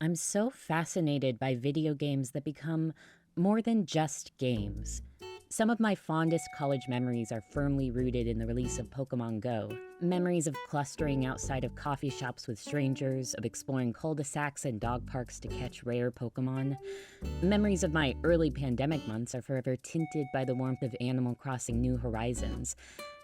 I'm so fascinated by video games that become more than just games. Some of my fondest college memories are firmly rooted in the release of Pokemon Go. Memories of clustering outside of coffee shops with strangers, of exploring cul-de-sacs and dog parks to catch rare Pokemon. Memories of my early pandemic months are forever tinted by the warmth of Animal Crossing New Horizons.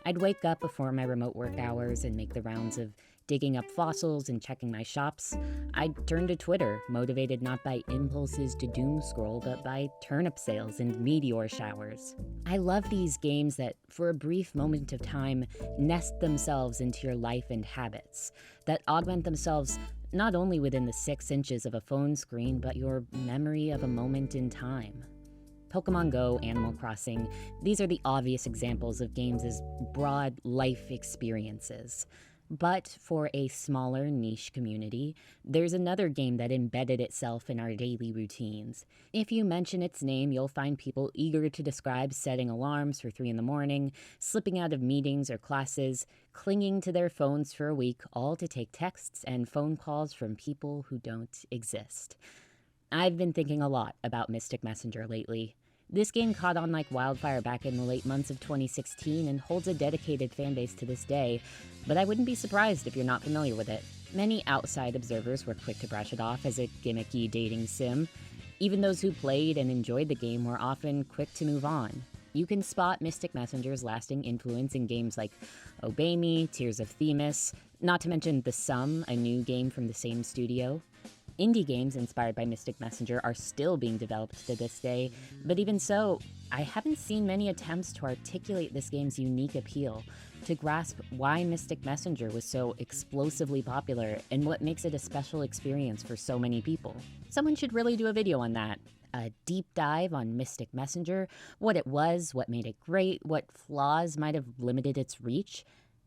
I'd wake up before my remote work hours and make the rounds of digging up fossils and checking my shops. I'd turn to Twitter, motivated not by impulses to doom scroll, but by turnip sales and meteor showers. I love these games that, for a brief moment of time, nest themselves into your life and habits, that augment themselves not only within the 6 inches of a phone screen, but your memory of a moment in time. Pokemon Go, Animal Crossing, these are the obvious examples of games as broad life experiences. But for a smaller niche community, there's another game that embedded itself in our daily routines. If you mention its name, you'll find people eager to describe setting alarms for 3 in the morning, slipping out of meetings or classes, clinging to their phones for a week, all to take texts and phone calls from people who don't exist. I've been thinking a lot about Mystic Messenger lately. This game caught on like wildfire back in the late months of 2016 and holds a dedicated fanbase to this day, but I wouldn't be surprised if you're not familiar with it. Many outside observers were quick to brush it off as a gimmicky dating sim. Even those who played and enjoyed the game were often quick to move on. You can spot Mystic Messenger's lasting influence in games like Obey Me, Tears of Themis, not to mention The Sum, a new game from the same studio. Indie games inspired by Mystic Messenger are still being developed to this day, but even so, I haven't seen many attempts to articulate this game's unique appeal, to grasp why Mystic Messenger was so explosively popular and what makes it a special experience for so many people. Someone should really do a video on that. A deep dive on Mystic Messenger, what it was, what made it great, what flaws might have limited its reach.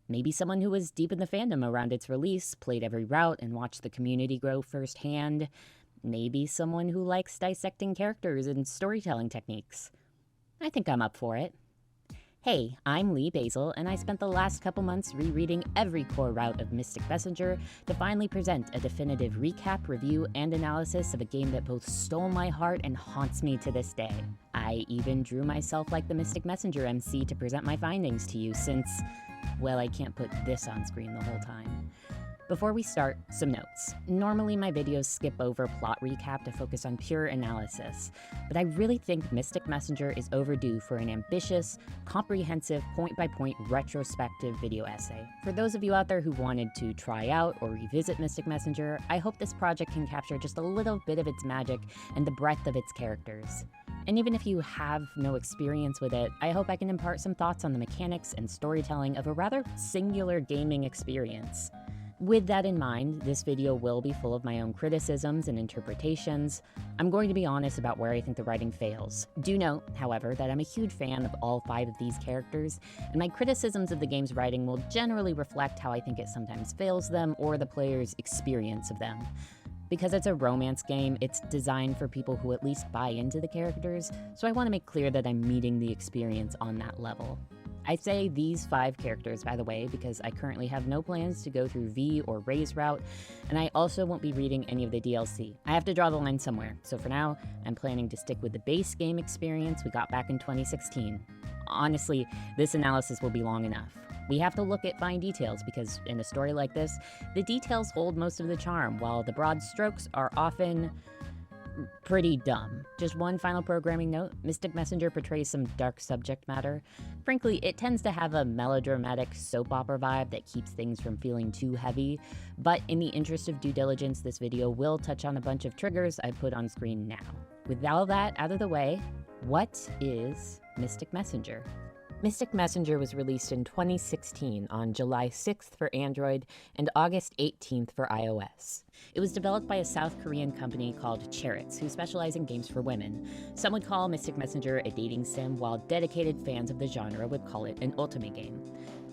Maybe someone who was deep in the fandom around its release, played every route, and watched the community grow firsthand. Maybe someone who likes dissecting characters and storytelling techniques. I think I'm up for it. Hey, I'm Lee Basil, and I spent the last couple months rereading every core route of Mystic Messenger to finally present a definitive recap, review, and analysis of a game that both stole my heart and haunts me to this day. I even drew myself like the Mystic Messenger MC to present my findings to you since, well, I can't put this on screen the whole time. Before we start, some notes. Normally my videos skip over plot recap to focus on pure analysis, but I really think Mystic Messenger is overdue for an ambitious, comprehensive, point-by-point retrospective video essay. For those of you out there who wanted to try out or revisit Mystic Messenger, I hope this project can capture just a little bit of its magic and the breadth of its characters. And even if you have no experience with it, I hope I can impart some thoughts on the mechanics and storytelling of a rather singular gaming experience. With that in mind, this video will be full of my own criticisms and interpretations. I'm going to be honest about where I think the writing fails. Do note, however, that I'm a huge fan of all 5 of these characters, and my criticisms of the game's writing will generally reflect how I think it sometimes fails them or the player's experience of them. Because it's a romance game, it's designed for people who at least buy into the characters, so I want to make clear that I'm meeting the experience on that level. I say these 5 characters, by the way, because I currently have no plans to go through V or Ray's route, and I also won't be reading any of the DLC. I have to draw the line somewhere, so for now, I'm planning to stick with the base game experience we got back in 2016. Honestly, this analysis will be long enough. We have to look at fine details because in a story like this, the details hold most of the charm, while the broad strokes are often pretty dumb. Just one final programming note, Mystic Messenger portrays some dark subject matter. Frankly, it tends to have a melodramatic soap opera vibe that keeps things from feeling too heavy, but in the interest of due diligence, this video will touch on a bunch of triggers I put on screen now. With all that out of the way, what is Mystic Messenger? Mystic Messenger was released in 2016 on July 6th for Android and August 18th for iOS. It was developed by a South Korean company called Cherits, who specialize in games for women. Some would call Mystic Messenger a dating sim, while dedicated fans of the genre would call it an ultimate game.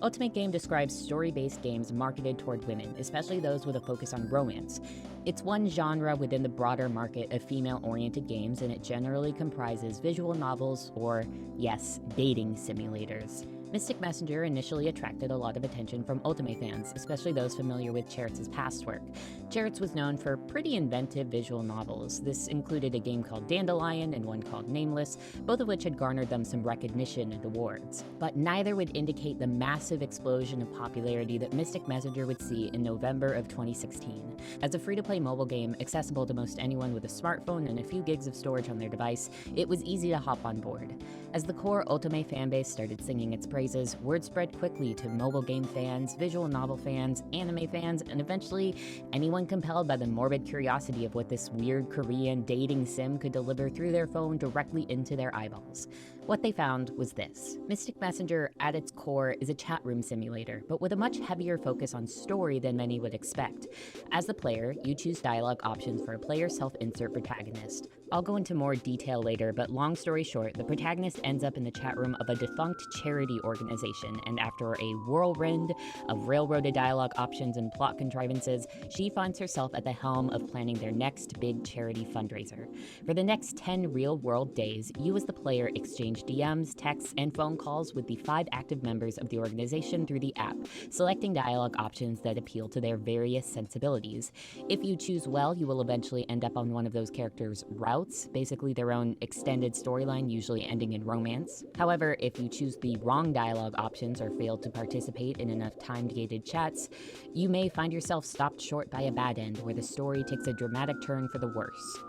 Ultimate Game describes story-based games marketed toward women, especially those with a focus on romance. It's one genre within the broader market of female-oriented games, and it generally comprises visual novels or, yes, dating simulators. Mystic Messenger initially attracted a lot of attention from Ultimate fans, especially those familiar with Cheretz's past work. Cheretz was known for pretty inventive visual novels. This included a game called Dandelion and one called Nameless, both of which had garnered them some recognition and awards. But neither would indicate the massive explosion of popularity that Mystic Messenger would see in November of 2016. As a free-to-play mobile game accessible to most anyone with a smartphone and a few gigs of storage on their device, it was easy to hop on board. As the core Ultimate fanbase started singing its praises, word spread quickly to mobile game fans, visual novel fans, anime fans, and eventually anyone compelled by the morbid curiosity of what this weird Korean dating sim could deliver through their phone directly into their eyeballs. What they found was this. Mystic Messenger, at its core, is a chat room simulator, but with a much heavier focus on story than many would expect. As the player, you choose dialogue options for a player self-insert protagonist. I'll go into more detail later, but long story short, the protagonist ends up in the chat room of a defunct charity organization, and after a whirlwind of railroaded dialogue options and plot contrivances, she finds herself at the helm of planning their next big charity fundraiser. For the next 10 real-world days, you as the player exchange DMs, texts, and phone calls with the 5 active members of the organization through the app, selecting dialogue options that appeal to their various sensibilities. If you choose well, you will eventually end up on one of those characters' routes, basically their own extended storyline, usually ending in romance. However, if you choose the wrong dialogue options or fail to participate in enough time-gated chats, you may find yourself stopped short by a bad end where the story takes a dramatic turn for the worse.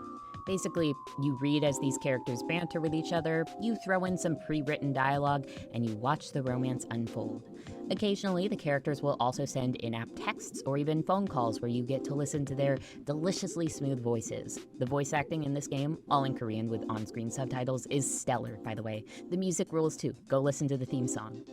Basically, you read as these characters banter with each other, you throw in some pre-written dialogue, and you watch the romance unfold. Occasionally, the characters will also send in-app texts or even phone calls where you get to listen to their deliciously smooth voices. The voice acting in this game, all in Korean with on-screen subtitles, is stellar, by the way. The music rules too. Go listen to the theme song.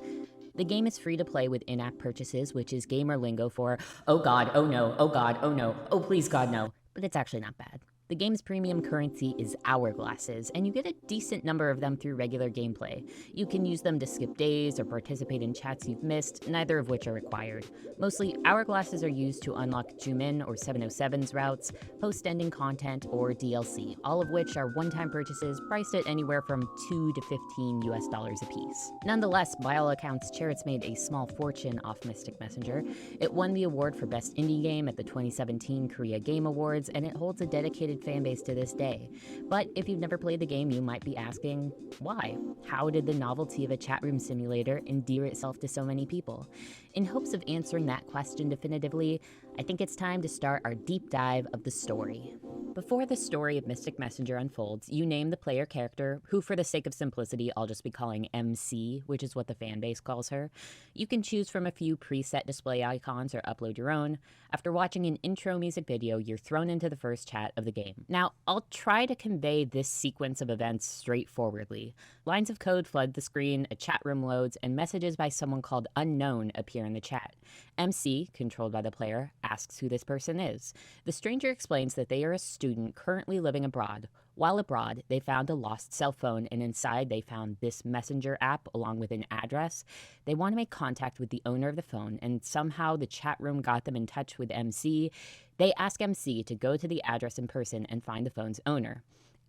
The game is free to play with in-app purchases, which is gamer lingo for, oh god, oh no, oh god, oh no, oh please god no. But it's actually not bad. The game's premium currency is hourglasses, and you get a decent number of them through regular gameplay. You can use them to skip days or participate in chats you've missed, neither of which are required. Mostly, hourglasses are used to unlock Jumin or 707's routes, post-ending content, or DLC, all of which are one-time purchases priced at anywhere from $2 to $15 a piece. Nonetheless, by all accounts, Cheretz made a small fortune off Mystic Messenger. It won the award for Best Indie Game at the 2017 Korea Game Awards, and it holds a dedicated fanbase to this day. But if you've never played the game, you might be asking, why? How did the novelty of a chat room simulator endear itself to so many people? In hopes of answering that question definitively, I think it's time to start our deep dive of the story. Before the story of Mystic Messenger unfolds, you name the player character, who for the sake of simplicity I'll just be calling MC, which is what the fanbase calls her. You can choose from a few preset display icons or upload your own. After watching an intro music video, you're thrown into the first chat of the game. Now, I'll try to convey this sequence of events straightforwardly. Lines of code flood the screen, a chat room loads, and messages by someone called Unknown appear in the chat. MC, controlled by the player, asks who this person is. The stranger explains that they are a student currently living abroad. While abroad, they found a lost cell phone, and inside they found this messenger app along with an address. They want to make contact with the owner of the phone, and somehow the chat room got them in touch with MC. They ask MC to go to the address in person and find the phone's owner.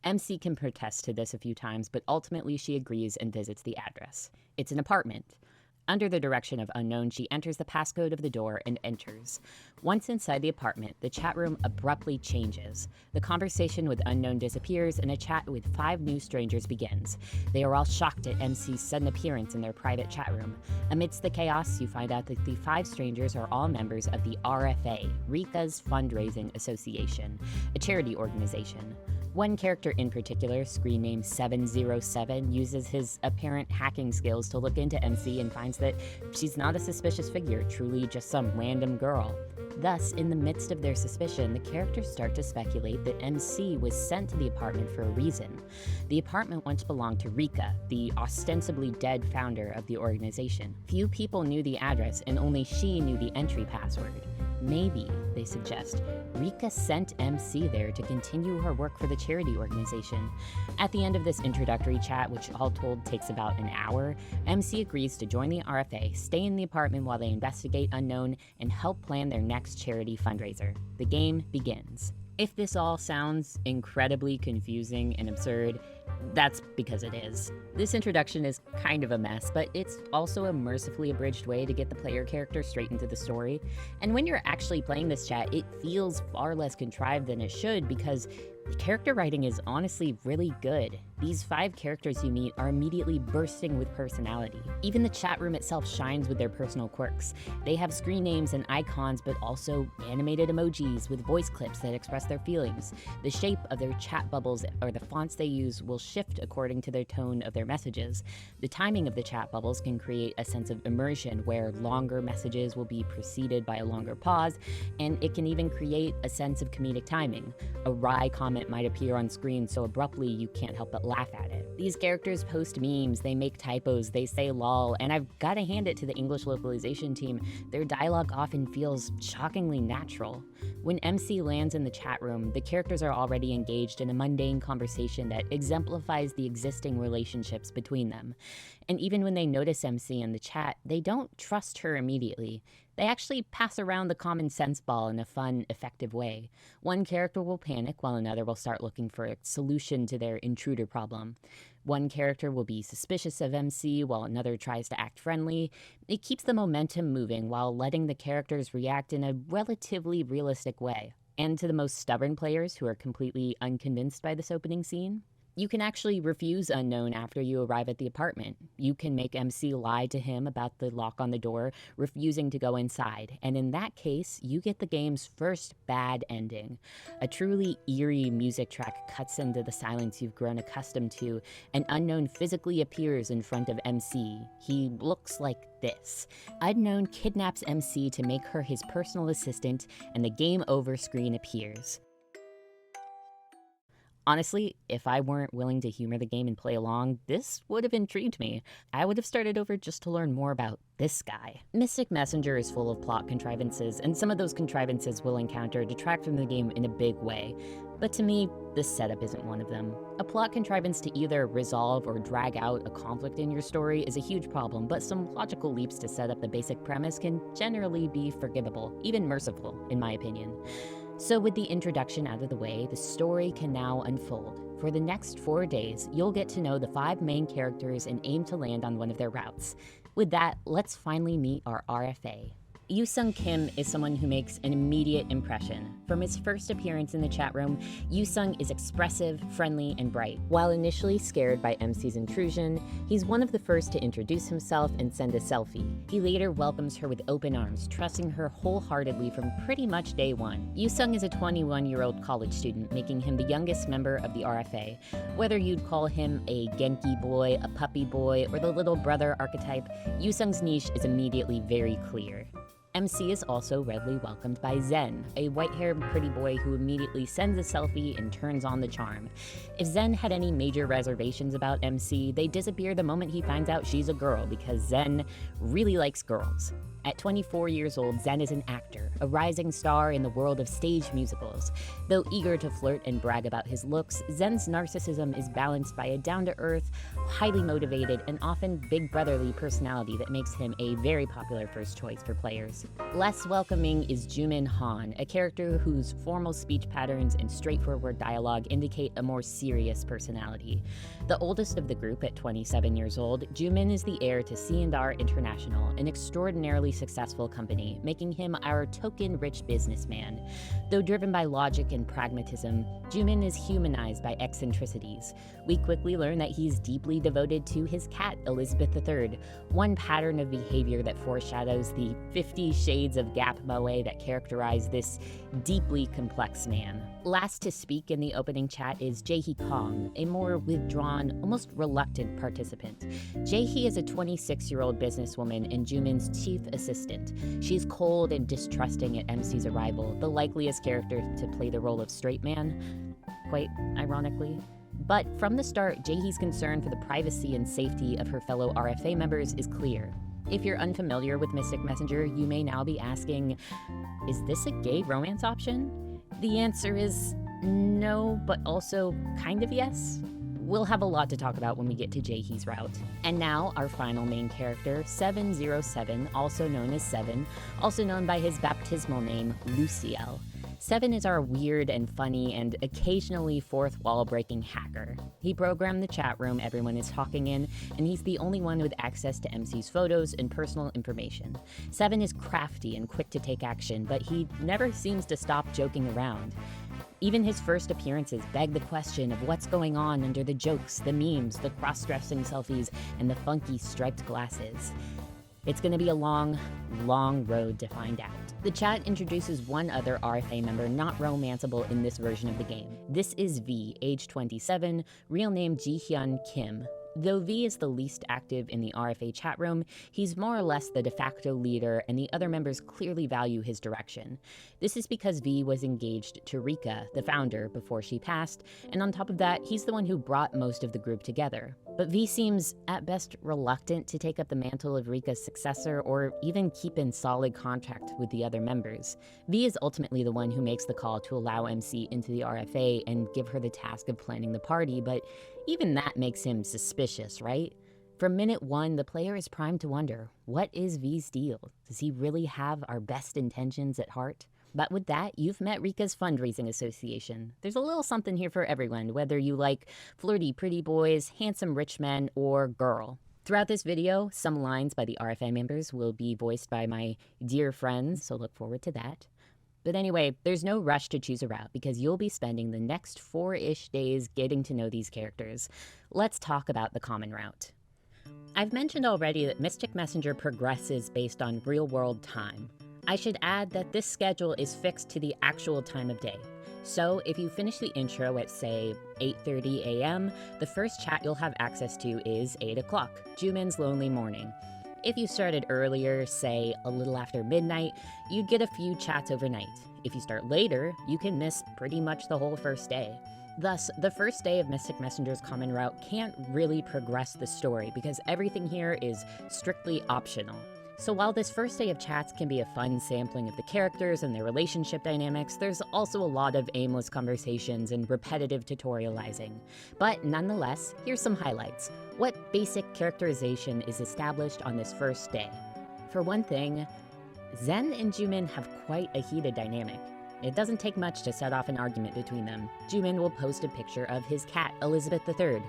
MC can protest to this a few times, but ultimately she agrees and visits the address. It's an apartment. Under the direction of Unknown, she enters the passcode of the door and enters. Once inside the apartment, the chat room abruptly changes. The conversation with Unknown disappears, and a chat with 5 new strangers begins. They are all shocked at MC's sudden appearance in their private chat room. Amidst the chaos, you find out that the 5 strangers are all members of the RFA, Rika's Fundraising Association, a charity organization. One character in particular, screen name 707, uses his apparent hacking skills to look into MC and finds that she's not a suspicious figure, truly just some random girl. Thus, in the midst of their suspicion, the characters start to speculate that MC was sent to the apartment for a reason. The apartment once belonged to Rika, the ostensibly dead founder of the organization. Few people knew the address, and only she knew the entry password. Maybe, they suggest, Rika sent MC there to continue her work for the charity organization. At the end of this introductory chat, which all told takes about an hour, MC agrees to join the RFA, stay in the apartment while they investigate Unknown, and help plan their next charity fundraiser. The game begins. If this all sounds incredibly confusing and absurd, That's because it is. This introduction is kind of a mess, but it's also a mercifully abridged way to get the player character straight into the story. And when you're actually playing this chat, it feels far less contrived than it should because the character writing is honestly really good. These 5 characters you meet are immediately bursting with personality. Even the chat room itself shines with their personal quirks. They have screen names and icons, but also animated emojis with voice clips that express their feelings. The shape of their chat bubbles or the fonts they use will shift according to the tone of their messages. The timing of the chat bubbles can create a sense of immersion where longer messages will be preceded by a longer pause, and it can even create a sense of comedic timing. A wry comment might appear on screen so abruptly you can't help but laugh at it. These characters post memes, they make typos, they say lol, and I've gotta hand it to the English localization team, their dialogue often feels shockingly natural. When MC lands in the chat room, the characters are already engaged in a mundane conversation that exemplifies the existing relationships between them. And even when they notice MC in the chat, they don't trust her immediately. They actually pass around the common sense ball in a fun, effective way. One character will panic while another will start looking for a solution to their intruder problem. One character will be suspicious of MC while another tries to act friendly. It keeps the momentum moving while letting the characters react in a relatively realistic way. And to the most stubborn players who are completely unconvinced by this opening scene, you can actually refuse Unknown after you arrive at the apartment. You can make MC lie to him about the lock on the door, refusing to go inside, and in that case, you get the game's first bad ending. A truly eerie music track cuts into the silence you've grown accustomed to, and Unknown physically appears in front of MC. He looks like this. Unknown kidnaps MC to make her his personal assistant, and the game over screen appears. Honestly, if I weren't willing to humor the game and play along, this would have intrigued me. I would have started over just to learn more about this guy. Mystic Messenger is full of plot contrivances, and some of those contrivances we'll encounter detract from the game in a big way. But to me, this setup isn't one of them. A plot contrivance to either resolve or drag out a conflict in your story is a huge problem, but some logical leaps to set up the basic premise can generally be forgivable, even merciful, in my opinion. So with the introduction out of the way, the story can now unfold. For the next 4 days, you'll get to know the 5 main characters and aim to land on one of their routes. With that, let's finally meet our RFA. Yoo-sung Kim is someone who makes an immediate impression. From his first appearance in the chat room, Yoo-sung is expressive, friendly, and bright. While initially scared by MC's intrusion, he's one of the first to introduce himself and send a selfie. He later welcomes her with open arms, trusting her wholeheartedly from pretty much day one. Yoo-sung is a 21-year-old college student, making him the youngest member of the RFA. Whether you'd call him a Genki boy, a puppy boy, or the little brother archetype, Yoo-sung's niche is immediately very clear. MC is also readily welcomed by Zen, a white-haired pretty boy who immediately sends a selfie and turns on the charm. If Zen had any major reservations about MC, they disappear the moment he finds out she's a girl because Zen really likes girls. At 24 years old, Zen is an actor, a rising star in the world of stage musicals. Though eager to flirt and brag about his looks, Zen's narcissism is balanced by a down-to-earth, highly motivated, and often big brotherly personality that makes him a very popular first choice for players. Less welcoming is Jumin Han, a character whose formal speech patterns and straightforward dialogue indicate a more serious personality. The oldest of the group at 27 years old, Jumin is the heir to C&R International, an extraordinarily successful company, making him our token rich businessman. Though driven by logic and pragmatism, Jumin is humanized by eccentricities. We quickly learn that he's deeply devoted to his cat, Elizabeth III, one pattern of behavior that foreshadows the 50 shades of gap moe that characterize this deeply complex man. Last to speak in the opening chat is Jae-hee Kong, a more withdrawn, almost reluctant participant. Jae-hee is a 26-year-old businesswoman and Jumin's chief assistant. She's cold and distrusting at MC's arrival, the likeliest character to play the role of straight man, quite ironically. But from the start, Jae-hee's concern for the privacy and safety of her fellow RFA members is clear. If you're unfamiliar with Mystic Messenger, you may now be asking, is this a gay romance option? The answer is no, but also kind of yes. We'll have a lot to talk about when we get to Jae-hee's route. And now, our final main character, 707, also known as Seven, also known by his baptismal name, Luciel. Seven is our weird and funny and occasionally fourth wall breaking hacker. He programmed the chat room everyone is talking in, and he's the only one with access to MC's photos and personal information. Seven is crafty and quick to take action, but he never seems to stop joking around. Even his first appearances beg the question of what's going on under the jokes, the memes, the cross-dressing selfies, and the funky striped glasses. It's gonna be a long, long road to find out. The chat introduces one other RFA member not romanceable in this version of the game. This is V, age 27, real name Ji-hyun Kim. Though V is the least active in the RFA chat room, he's more or less the de facto leader, and the other members clearly value his direction. This is because V was engaged to Rika, the founder, before she passed, and on top of that, he's the one who brought most of the group together. But V seems, at best, reluctant to take up the mantle of Rika's successor or even keep in solid contact with the other members. V is ultimately the one who makes the call to allow MC into the RFA and give her the task of planning the party, but even that makes him suspicious, right? From minute one, the player is primed to wonder, what is V's deal? Does he really have our best intentions at heart? But with that, you've met Rika's fundraising association. There's a little something here for everyone, whether you like flirty pretty boys, handsome rich men, or girl. Throughout this video, some lines by the RFA members will be voiced by my dear friends, so look forward to that. But anyway, there's no rush to choose a route because you'll be spending the next 4-ish days getting to know these characters. Let's talk about the common route. I've mentioned already that Mystic Messenger progresses based on real-world time. I should add that this schedule is fixed to the actual time of day. So if you finish the intro at, say, 8:30 a.m., the first chat you'll have access to is 8 o'clock, Jumin's Lonely Morning. If you started earlier, say a little after midnight, you'd get a few chats overnight. If you start later, you can miss pretty much the whole first day. Thus, the first day of Mystic Messenger's common route can't really progress the story because everything here is strictly optional. So while this first day of chats can be a fun sampling of the characters and their relationship dynamics, there's also a lot of aimless conversations and repetitive tutorializing. But nonetheless, here's some highlights. What basic characterization is established on this first day? For one thing, Zen and Jumin have quite a heated dynamic. It doesn't take much to set off an argument between them. Jumin will post a picture of his cat, Elizabeth III.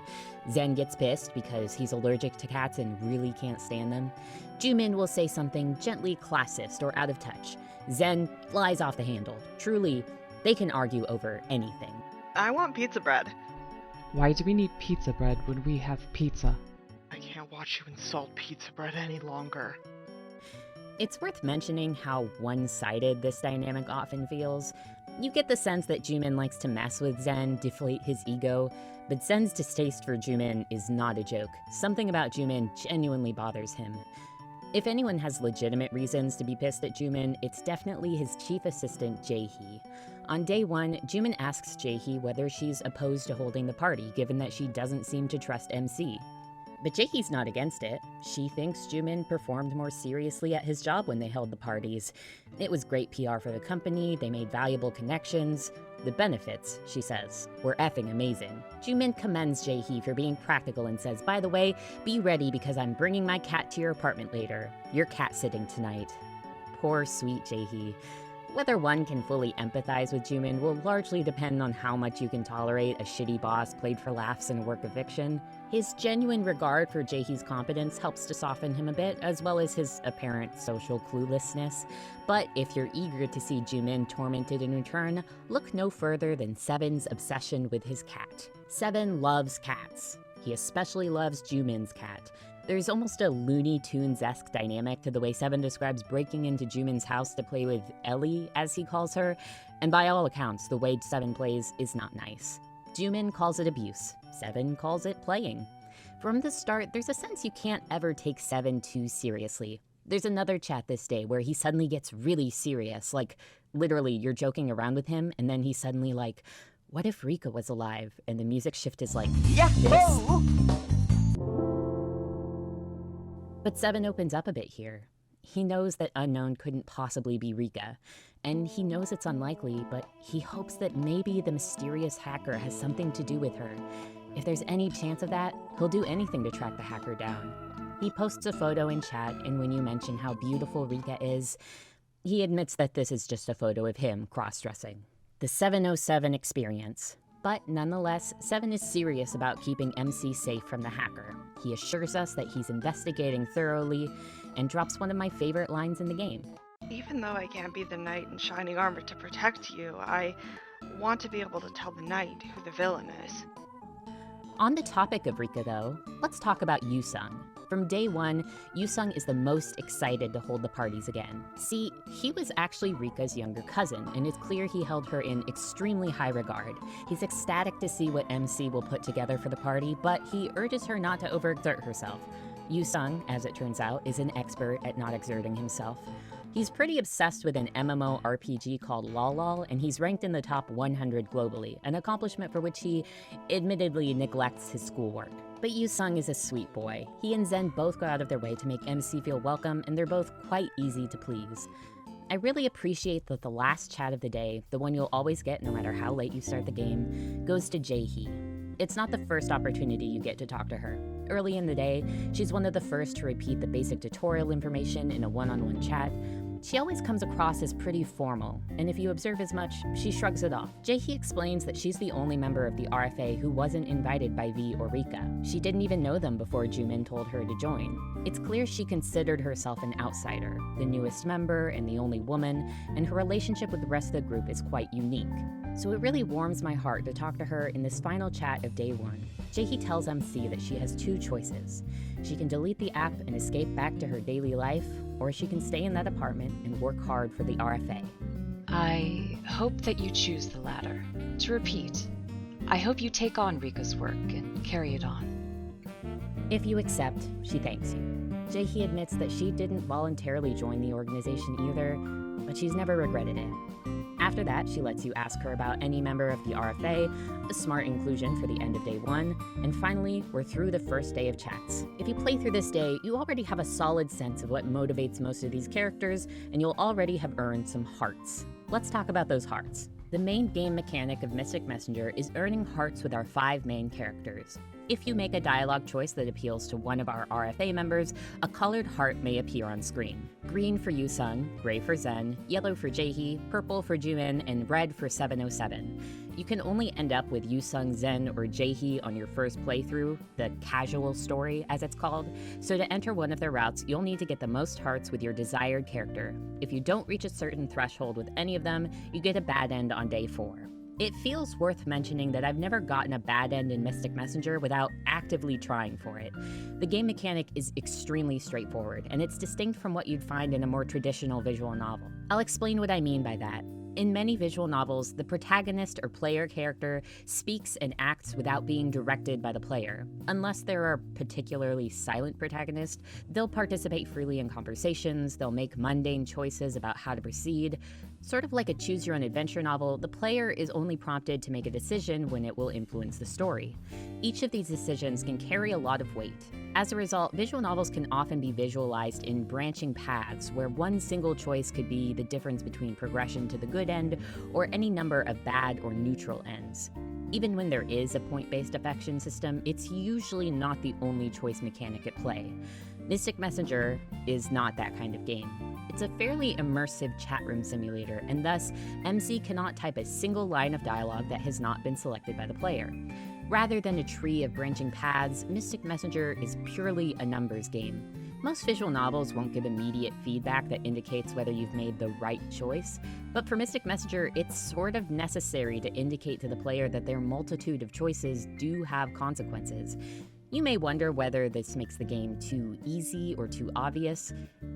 Zen gets pissed because he's allergic to cats and really can't stand them. Jumin will say something gently classist or out of touch. Zen flies off the handle. Truly, they can argue over anything. I want pizza bread. Why do we need pizza bread when we have pizza? I can't watch you insult pizza bread any longer. It's worth mentioning how one-sided this dynamic often feels. You get the sense that Jumin likes to mess with Zen, deflate his ego, but Zen's distaste for Jumin is not a joke. Something about Jumin genuinely bothers him. If anyone has legitimate reasons to be pissed at Jumin, it's definitely his chief assistant, Jae-hee. On day one, Jumin asks Jae-hee whether she's opposed to holding the party, given that she doesn't seem to trust MC. But Jae-hee's not against it. She thinks Jumin performed more seriously at his job when they held the parties. It was great PR for the company, they made valuable connections. The benefits, she says, were effing amazing. Jumin commends Jae-hee for being practical and says, by the way, be ready because I'm bringing my cat to your apartment later. You're cat sitting tonight. Poor sweet Jae-hee. Whether one can fully empathize with Jumin will largely depend on how much you can tolerate a shitty boss played for laughs in a work of fiction. His genuine regard for Jae-hee's competence helps to soften him a bit, as well as his apparent social cluelessness. But if you're eager to see Jumin tormented in return, look no further than Seven's obsession with his cat. Seven loves cats. He especially loves Jumin's cat. There's almost a Looney Tunes-esque dynamic to the way Seven describes breaking into Jumin's house to play with Ellie, as he calls her, and by all accounts, the way Seven plays is not nice. Jumin calls it abuse. Seven calls it playing. From the start, there's a sense you can't ever take Seven too seriously. There's another chat this day where he suddenly gets really serious, like, literally, you're joking around with him, and then he's suddenly like, what if Rika was alive? And the music shift is like, Yahoo! But Seven opens up a bit here. He knows that Unknown couldn't possibly be Rika, and he knows it's unlikely, but he hopes that maybe the mysterious hacker has something to do with her. If there's any chance of that, he'll do anything to track the hacker down. He posts a photo in chat, and when you mention how beautiful Rika is, He admits that this is just a photo of him cross-dressing. The 707 experience. But nonetheless, Seven is serious about keeping MC safe from the hacker. He assures us that he's investigating thoroughly and drops one of my favorite lines in the game. Even though I can't be the knight in shining armor to protect you, I want to be able to tell the knight who the villain is. On the topic of Rika, though, let's talk about Yusung. From day one, Yusung is the most excited to hold the parties again. See, he was actually Rika's younger cousin, and it's clear he held her in extremely high regard. He's ecstatic to see what MC will put together for the party, but he urges her not to overexert herself. Yusung, as it turns out, is an expert at not exerting himself. He's pretty obsessed with an MMORPG called Lol, and he's ranked in the top 100 globally, an accomplishment for which he admittedly neglects his schoolwork. But Yusung is a sweet boy. He and Zen both go out of their way to make MC feel welcome, and they're both quite easy to please. I really appreciate that the last chat of the day, the one you'll always get no matter how late you start the game, goes to Jae-hee. It's not the first opportunity you get to talk to her. Early in the day, she's one of the first to repeat the basic tutorial information in a one-on-one chat. She always comes across as pretty formal, and if you observe as much, she shrugs it off. Jae-hee explains that she's the only member of the RFA who wasn't invited by V or Rika. She didn't even know them before Jumin told her to join. It's clear she considered herself an outsider, the newest member and the only woman, and her relationship with the rest of the group is quite unique. So it really warms my heart to talk to her in this final chat of day one. Jae-hee tells MC that she has two choices. She can delete the app and escape back to her daily life, or she can stay in that apartment and work hard for the RFA. I hope that you choose the latter. To repeat, I hope you take on Rika's work and carry it on. If you accept, she thanks you. Jae-hee admits that she didn't voluntarily join the organization either, but she's never regretted it. After that, she lets you ask her about any member of the RFA, a smart inclusion for the end of day one, and finally, we're through the first day of chats. If you play through this day, you already have a solid sense of what motivates most of these characters, and you'll already have earned some hearts. Let's talk about those hearts. The main game mechanic of Mystic Messenger is earning hearts with our 5 main characters. If you make a dialogue choice that appeals to one of our RFA members, a colored heart may appear on screen. Green for Yusung, gray for Zen, yellow for Jae-hee, purple for Jumin, and red for 707. You can only end up with Yusung, Zen, or Jae-hee on your first playthrough, the casual story as it's called, so to enter one of their routes, you'll need to get the most hearts with your desired character. If you don't reach a certain threshold with any of them, you get a bad end on day 4. It feels worth mentioning that I've never gotten a bad end in Mystic Messenger without actively trying for it. The game mechanic is extremely straightforward, and it's distinct from what you'd find in a more traditional visual novel. I'll explain what I mean by that. In many visual novels, the protagonist or player character speaks and acts without being directed by the player. Unless there are particularly silent protagonists, they'll participate freely in conversations, they'll make mundane choices about how to proceed. Sort of like a choose-your-own-adventure novel, the player is only prompted to make a decision when it will influence the story. Each of these decisions can carry a lot of weight. As a result, visual novels can often be visualized in branching paths, where one single choice could be the difference between progression to the good end or any number of bad or neutral ends. Even when there is a point-based affection system, it's usually not the only choice mechanic at play. Mystic Messenger is not that kind of game. It's a fairly immersive chat room simulator, and thus, MC cannot type a single line of dialogue that has not been selected by the player. Rather than a tree of branching paths, Mystic Messenger is purely a numbers game. Most visual novels won't give immediate feedback that indicates whether you've made the right choice, but for Mystic Messenger, it's sort of necessary to indicate to the player that their multitude of choices do have consequences. You may wonder whether this makes the game too easy or too obvious.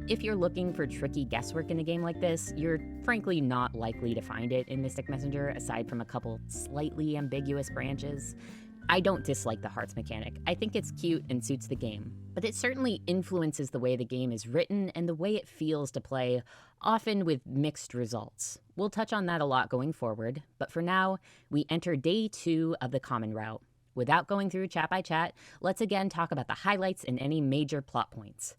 If you're looking for tricky guesswork in a game like this, you're frankly not likely to find it in Mystic Messenger, aside from a couple slightly ambiguous branches. I don't dislike the hearts mechanic. I think it's cute and suits the game, but it certainly influences the way the game is written and the way it feels to play, often with mixed results. We'll touch on that a lot going forward, but for now, we enter day 2 of the common route. Without going through chat by chat, let's again talk about the highlights and any major plot points.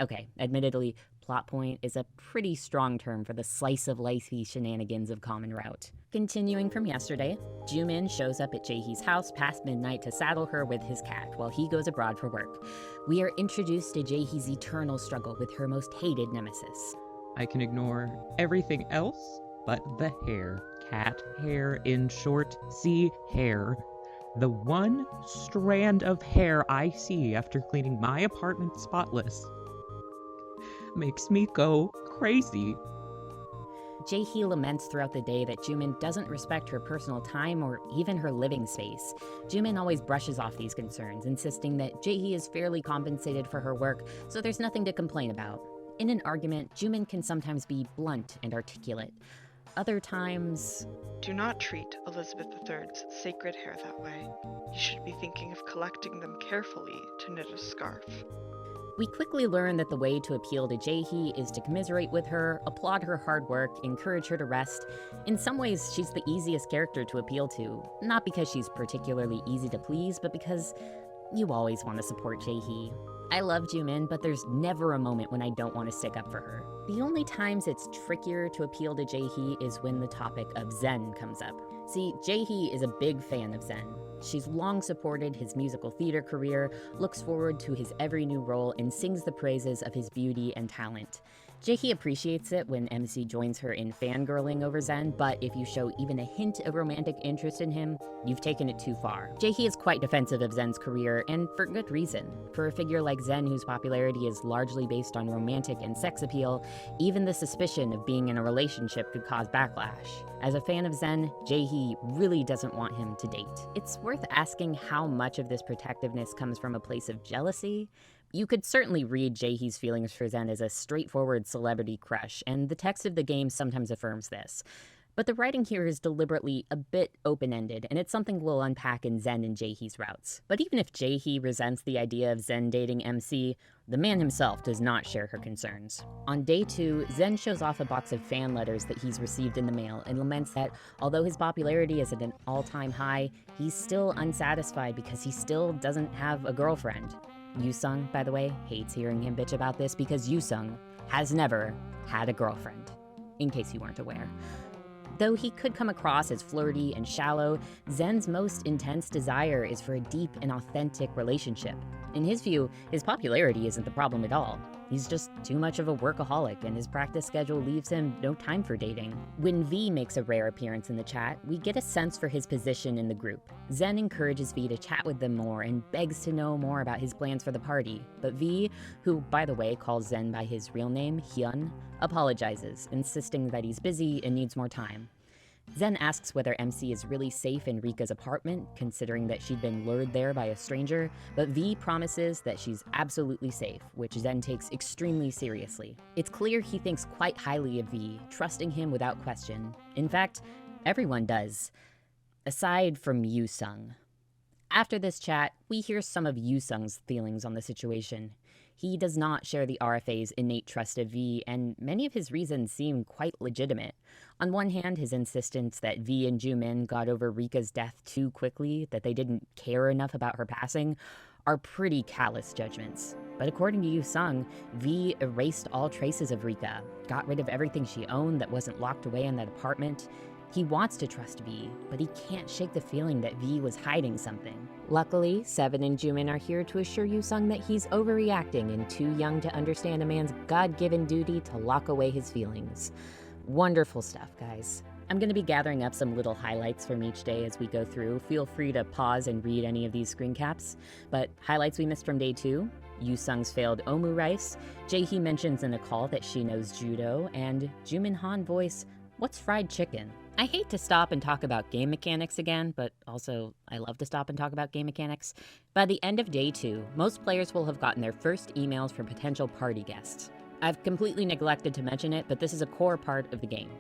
Okay, admittedly, plot point is a pretty strong term for the slice-of-lifey shenanigans of Common Route. Continuing from yesterday, Jumin shows up at Jae-hee's house past midnight to saddle her with his cat while he goes abroad for work. We are introduced to Jae-hee's eternal struggle with her most hated nemesis. I can ignore everything else but the hair. Cat hair, in short. See, hair. The one strand of hair I see after cleaning my apartment spotless makes me go crazy. Jae-hee laments throughout the day that Jumin doesn't respect her personal time or even her living space. Jumin always brushes off these concerns, insisting that Jae-hee is fairly compensated for her work, so there's nothing to complain about. In an argument, Jumin can sometimes be blunt and articulate. Other times... Do not treat Elizabeth III's sacred hair that way. You should be thinking of collecting them carefully to knit a scarf. We quickly learn that the way to appeal to Jae-hee is to commiserate with her, applaud her hard work, encourage her to rest. In some ways, she's the easiest character to appeal to, not because she's particularly easy to please, but because you always want to support Jae-hee. I love Jumin, but there's never a moment when I don't want to stick up for her. The only times it's trickier to appeal to Jae-hee is when the topic of Zen comes up. See, Jae-hee is a big fan of Zen. She's long supported his musical theater career, looks forward to his every new role, and sings the praises of his beauty and talent. Jae-hee appreciates it when MC joins her in fangirling over Zen, but if you show even a hint of romantic interest in him, you've taken it too far. Jae-hee is quite defensive of Zen's career, and for good reason. For a figure like Zen, whose popularity is largely based on romantic and sex appeal, even the suspicion of being in a relationship could cause backlash. As a fan of Zen, Jae-hee really doesn't want him to date. It's worth asking how much of this protectiveness comes from a place of jealousy. You could certainly read Jae-hee's feelings for Zen as a straightforward celebrity crush, and the text of the game sometimes affirms this. But the writing here is deliberately a bit open-ended, and it's something we'll unpack in Zen and Jae-hee's routes. But even if Jae-hee resents the idea of Zen dating MC, the man himself does not share her concerns. On day 2, Zen shows off a box of fan letters that he's received in the mail and laments that, although his popularity is at an all-time high, he's still unsatisfied because he still doesn't have a girlfriend. Yoosung, by the way, hates hearing him bitch about this because Yoosung has never had a girlfriend, in case you weren't aware. Though he could come across as flirty and shallow, Zen's most intense desire is for a deep and authentic relationship. In his view, his popularity isn't the problem at all. He's just too much of a workaholic, and his practice schedule leaves him no time for dating. When V makes a rare appearance in the chat, we get a sense for his position in the group. Zen encourages V to chat with them more and begs to know more about his plans for the party. But V, who by the way calls Zen by his real name, Hyun, apologizes, insisting that he's busy and needs more time. Zen asks whether MC is really safe in Rika's apartment, considering that she'd been lured there by a stranger, but V promises that she's absolutely safe, which Zen takes extremely seriously. It's clear he thinks quite highly of V, trusting him without question. In fact, everyone does, aside from Yoosung. After this chat, we hear some of Yoosung's feelings on the situation. He does not share the RFA's innate trust of V, and many of his reasons seem quite legitimate. On one hand, his insistence that V and Jumin got over Rika's death too quickly, that they didn't care enough about her passing, are pretty callous judgments. But according to Yoosung, V erased all traces of Rika, got rid of everything she owned that wasn't locked away in that apartment. He wants to trust V, but he can't shake the feeling that V was hiding something. Luckily, Seven and Jumin are here to assure Yoosung that he's overreacting and too young to understand a man's God-given duty to lock away his feelings. Wonderful stuff, guys. I'm going to be gathering up some little highlights from each day as we go through. Feel free to pause and read any of these screen caps. But highlights we missed from day 2, Yoosung's failed omu rice, Jae-hee mentions in a call that she knows judo, and Jumin Han voice, "What's fried chicken?" I hate to stop and talk about game mechanics again, but also I love to stop and talk about game mechanics. By the end of day 2, most players will have gotten their first emails from potential party guests. I've completely neglected to mention it, but this is a core part of the game.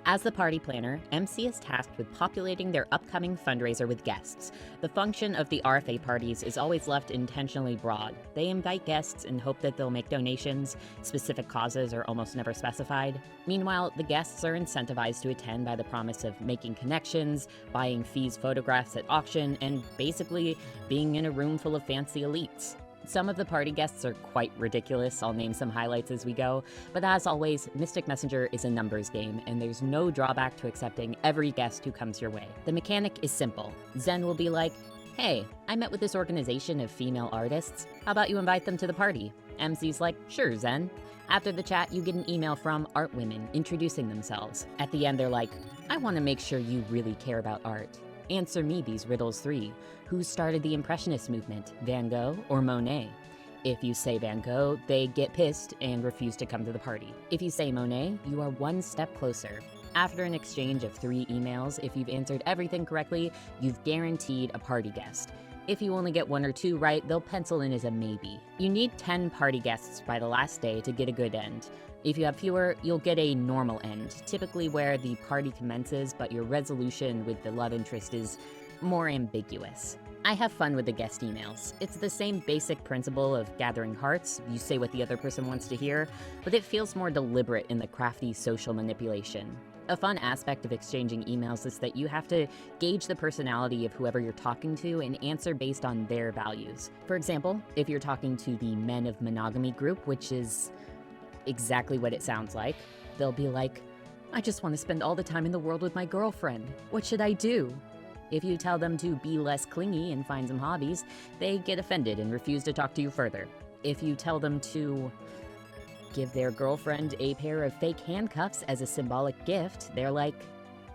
As the party planner, MC is tasked with populating their upcoming fundraiser with guests. The function of the RFA parties is always left intentionally broad. They invite guests and hope that they'll make donations. Specific causes are almost never specified. Meanwhile, the guests are incentivized to attend by the promise of making connections, buying Fee's photographs at auction, and basically being in a room full of fancy elites. Some of the party guests are quite ridiculous. I'll name some highlights as we go. But as always, Mystic Messenger is a numbers game, and there's no drawback to accepting every guest who comes your way. The mechanic is simple. Zen will be like, "Hey, I met with this organization of female artists. How about you invite them to the party?" MC's like, sure, Zen. After the chat, you get an email from art women introducing themselves. At the end, they're like, I want to make sure you really care about art. Answer me these riddles 3. Who started the Impressionist movement, Van Gogh or Monet? If you say Van Gogh, they get pissed and refuse to come to the party. If you say Monet, you are one step closer. After an exchange of 3 emails, if you've answered everything correctly, you've guaranteed a party guest. If you only get 1 or 2 right, they'll pencil in as a maybe. You need 10 party guests by the last day to get a good end. If you have fewer, you'll get a normal end, typically where the party commences, but your resolution with the love interest is more ambiguous. I have fun with the guest emails. It's the same basic principle of gathering hearts. You say what the other person wants to hear, but it feels more deliberate in the crafty social manipulation. A fun aspect of exchanging emails is that you have to gauge the personality of whoever you're talking to and answer based on their values. For example, if you're talking to the Men of Monogamy group, which is exactly what it sounds like, they'll be like, I just want to spend all the time in the world with my girlfriend. What should I do? If you tell them to be less clingy and find some hobbies, they get offended and refuse to talk to you further. If you tell them to give their girlfriend a pair of fake handcuffs as a symbolic gift, they're like,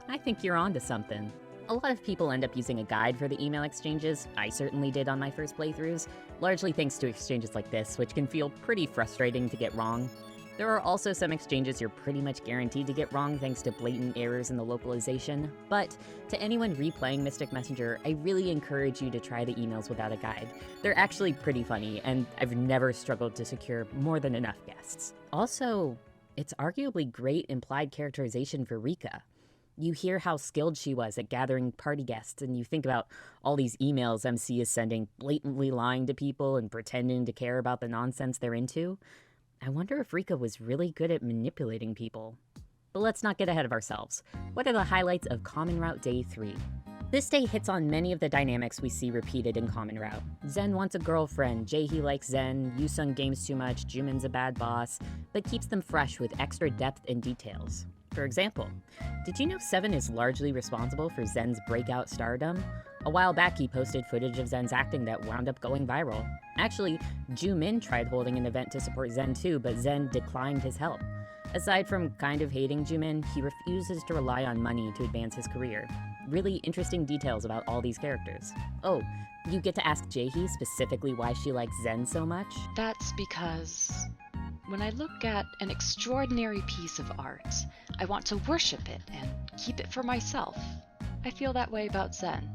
I think you're onto something. A lot of people end up using a guide for the email exchanges. I certainly did on my first playthroughs, largely thanks to exchanges like this, which can feel pretty frustrating to get wrong. There are also some exchanges you're pretty much guaranteed to get wrong thanks to blatant errors in the localization, but to anyone replaying Mystic Messenger, I really encourage you to try the emails without a guide. They're actually pretty funny, and I've never struggled to secure more than enough guests. Also, it's arguably great implied characterization for Rika. You hear how skilled she was at gathering party guests, and you think about all these emails MC is sending, blatantly lying to people and pretending to care about the nonsense they're into. I wonder if Rika was really good at manipulating people. But let's not get ahead of ourselves. What are the highlights of Common Route Day 3? This day hits on many of the dynamics we see repeated in Common Route. Zen wants a girlfriend, Jaehee likes Zen, Yusung games too much, Jumin's a bad boss, but keeps them fresh with extra depth and details. For example, did you know 7 is largely responsible for Zen's breakout stardom? A while back, he posted footage of Zen's acting that wound up going viral. Actually, Jumin tried holding an event to support Zen too, but Zen declined his help. Aside from kind of hating Jumin, he refuses to rely on money to advance his career. Really interesting details about all these characters. Oh, you get to ask Jaehee specifically why she likes Zen so much? That's because when I look at an extraordinary piece of art, I want to worship it and keep it for myself. I feel that way about Zen.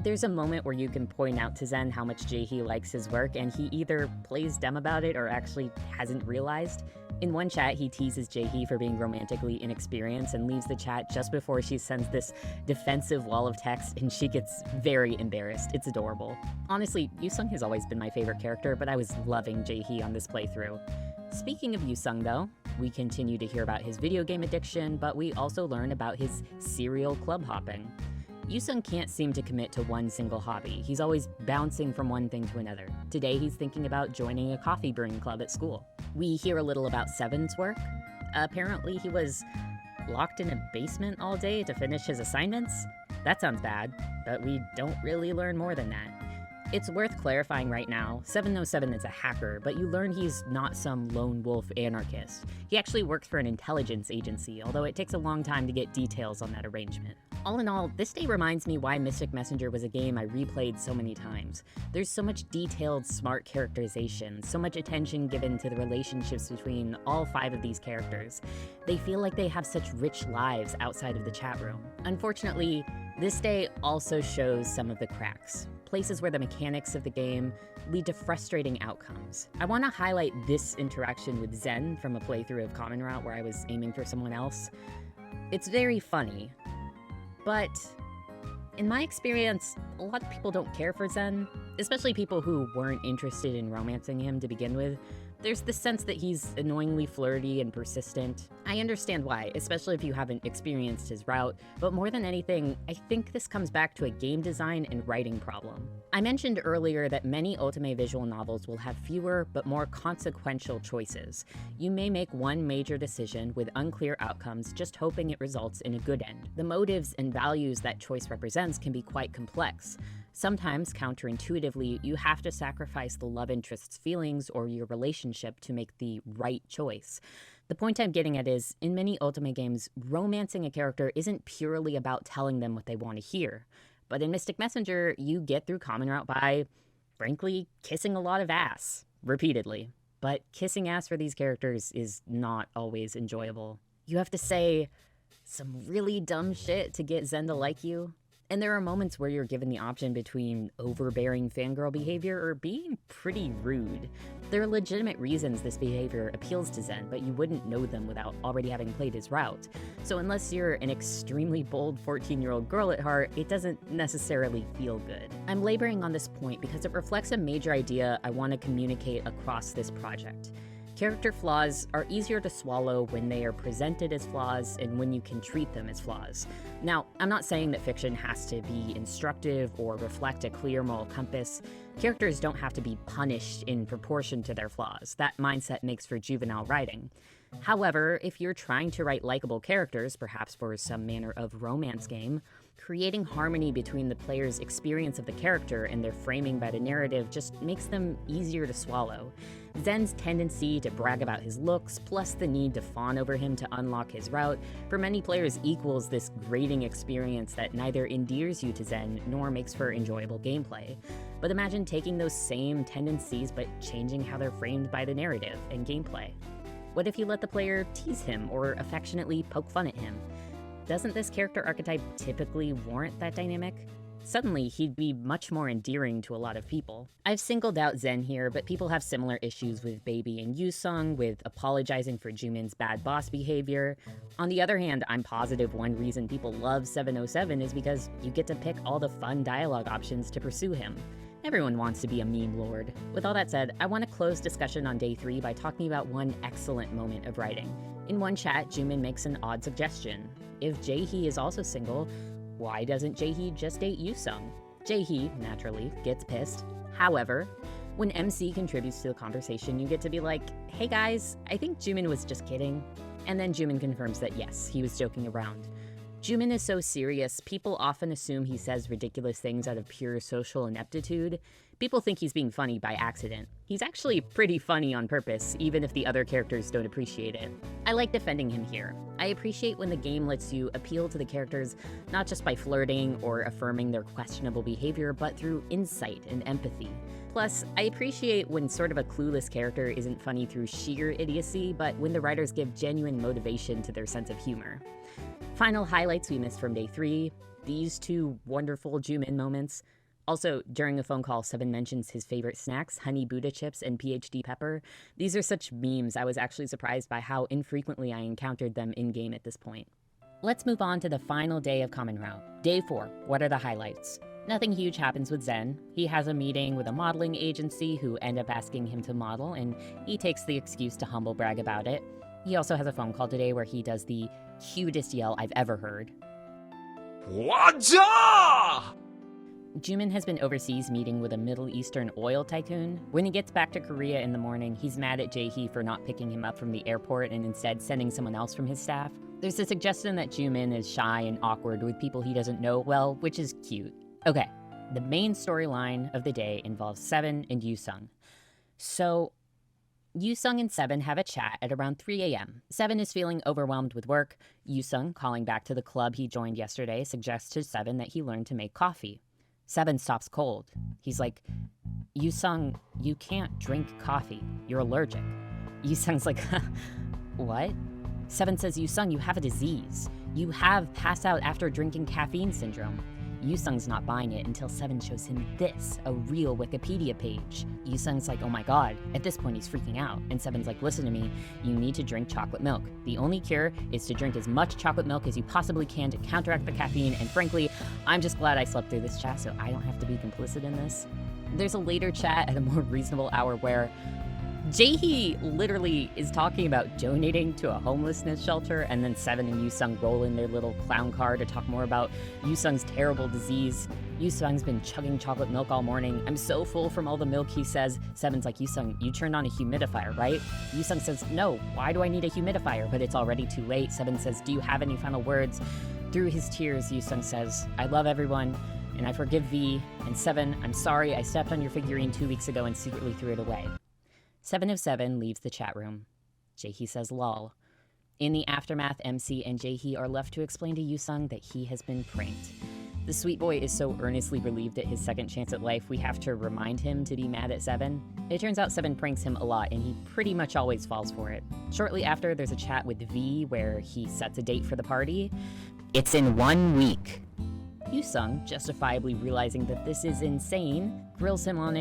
There's a moment where you can point out to Zen how much Jaehee likes his work, and he either plays dumb about it or actually hasn't realized. In one chat, he teases Jaehee for being romantically inexperienced and leaves the chat just before she sends this defensive wall of text, and she gets very embarrassed. It's adorable. Honestly, Yusung has always been my favorite character, but I was loving Jaehee on this playthrough. Speaking of Yusung though, we continue to hear about his video game addiction, but we also learn about his serial club hopping. Yusung can't seem to commit to one single hobby. He's always bouncing from one thing to another. Today, he's thinking about joining a coffee brewing club at school. We hear a little about 7's work. Apparently, he was locked in a basement all day to finish his assignments. That sounds bad, but we don't really learn more than that. It's worth clarifying right now, 707 is a hacker, but you learn he's not some lone wolf anarchist. He actually works for an intelligence agency, although it takes a long time to get details on that arrangement. All in all, this day reminds me why Mystic Messenger was a game I replayed so many times. There's so much detailed, smart characterization, so much attention given to the relationships between all 5 of these characters. They feel like they have such rich lives outside of the chat room. Unfortunately, this day also shows some of the cracks, places where the mechanics of the game lead to frustrating outcomes. I want to highlight this interaction with Zen from a playthrough of Common Route where I was aiming for someone else. It's very funny, but in my experience, a lot of people don't care for Zen, especially people who weren't interested in romancing him to begin with. There's this sense that he's annoyingly flirty and persistent. I understand why, especially if you haven't experienced his route, but more than anything, I think this comes back to a game design and writing problem. I mentioned earlier that many otome visual novels will have fewer but more consequential choices. You may make one major decision with unclear outcomes, just hoping it results in a good end. The motives and values that choice represents can be quite complex. Sometimes, counterintuitively, you have to sacrifice the love interest's feelings or your relationship to make the right choice. The point I'm getting at is, in many Ultima games, romancing a character isn't purely about telling them what they want to hear. But in Mystic Messenger, you get through Common Route by, frankly, kissing a lot of ass, repeatedly. But kissing ass for these characters is not always enjoyable. You have to say some really dumb shit to get Zen to like you. And there are moments where you're given the option between overbearing fangirl behavior or being pretty rude. There are legitimate reasons this behavior appeals to Zen, but you wouldn't know them without already having played his route. So unless you're an extremely bold 14-year-old girl at heart, it doesn't necessarily feel good. I'm laboring on this point because it reflects a major idea I want to communicate across this project. Character flaws are easier to swallow when they are presented as flaws and when you can treat them as flaws. Now, I'm not saying that fiction has to be instructive or reflect a clear moral compass. Characters don't have to be punished in proportion to their flaws. That mindset makes for juvenile writing. However, if you're trying to write likable characters, perhaps for some manner of romance game, creating harmony between the player's experience of the character and their framing by the narrative just makes them easier to swallow. Zen's tendency to brag about his looks, plus the need to fawn over him to unlock his route, for many players equals this grating experience that neither endears you to Zen nor makes for enjoyable gameplay. But imagine taking those same tendencies but changing how they're framed by the narrative and gameplay. What if you let the player tease him or affectionately poke fun at him? Doesn't this character archetype typically warrant that dynamic? Suddenly, he'd be much more endearing to a lot of people. I've singled out Zen here, but people have similar issues with Baby and Yusung, with apologizing for Jumin's bad boss behavior. On the other hand, I'm positive one reason people love 707 is because you get to pick all the fun dialogue options to pursue him. Everyone wants to be a meme lord. With all that said, I want to close discussion on day 3 by talking about one excellent moment of writing. In one chat, Jumin makes an odd suggestion. If Jae-hee is also single, why doesn't Jae-hee just date Yusung? Jae-hee, naturally, gets pissed. However, when MC contributes to the conversation, you get to be like, hey guys, I think Jumin was just kidding. And then Jumin confirms that yes, he was joking around. Jumin is so serious, people often assume he says ridiculous things out of pure social ineptitude. People think he's being funny by accident. He's actually pretty funny on purpose, even if the other characters don't appreciate it. I like defending him here. I appreciate when the game lets you appeal to the characters not just by flirting or affirming their questionable behavior, but through insight and empathy. Plus, I appreciate when sort of a clueless character isn't funny through sheer idiocy, but when the writers give genuine motivation to their sense of humor. Final highlights we missed from day 3, these 2 wonderful Jumin moments. Also, during a phone call, Seven mentions his favorite snacks, honey Buddha chips and PhD pepper. These are such memes, I was actually surprised by how infrequently I encountered them in-game at this point. Let's move on to the final day of Common Route. Day 4, what are the highlights? Nothing huge happens with Zen. He has a meeting with a modeling agency who end up asking him to model, and he takes the excuse to humble brag about it. He also has a phone call today where he does the cutest yell I've ever heard. Waja! Jumin has been overseas meeting with a Middle Eastern oil tycoon. When he gets back to Korea in the morning, he's mad at Jae-hee for not picking him up from the airport and instead sending someone else from his staff. There's a suggestion that Jumin is shy and awkward with people he doesn't know well, which is cute. Okay, the main storyline of the day involves Seven and Yusung. So, Yusung and Seven have a chat at around 3 a.m. Seven is feeling overwhelmed with work. Yusung, calling back to the club he joined yesterday, suggests to Seven that he learn to make coffee. Seven stops cold. He's like, Yusung, you can't drink coffee. You're allergic. Yusung's like, what? Seven says, Yusung, you have a disease. You have pass out after drinking caffeine syndrome. Yusung's not buying it until Seven shows him this, a real Wikipedia page. Yusung's like, oh my god. At this point, he's freaking out. And Seven's like, listen to me. You need to drink chocolate milk. The only cure is to drink as much chocolate milk as you possibly can to counteract the caffeine. And frankly, I'm just glad I slept through this chat so I don't have to be complicit in this. There's a later chat at a more reasonable hour where Jae-hee literally is talking about donating to a homelessness shelter, and then Seven and Yusung roll in their little clown car to talk more about Yusung's terrible disease. Yusung's been chugging chocolate milk all morning. I'm so full from all the milk, he says. Seven's like, Yusung, you turned on a humidifier, right? Yusung says, no, why do I need a humidifier? But it's already too late. Seven says, do you have any final words? Through his tears, Yusung says, I love everyone. and I forgive V, and 7, I'm sorry I stepped on your figurine 2 weeks ago and secretly threw it away. 707 leaves the chat room. Jaehee says lol. In the aftermath, MC and Jaehee are left to explain to Yusung that he has been pranked. The sweet boy is so earnestly relieved at his second chance at life, we have to remind him to be mad at 7. It turns out 7 pranks him a lot, and he pretty much always falls for it. Shortly after, there's a chat with V where he sets a date for the party. It's in 1 week. Yusung, justifiably realizing that this is insane, grills him on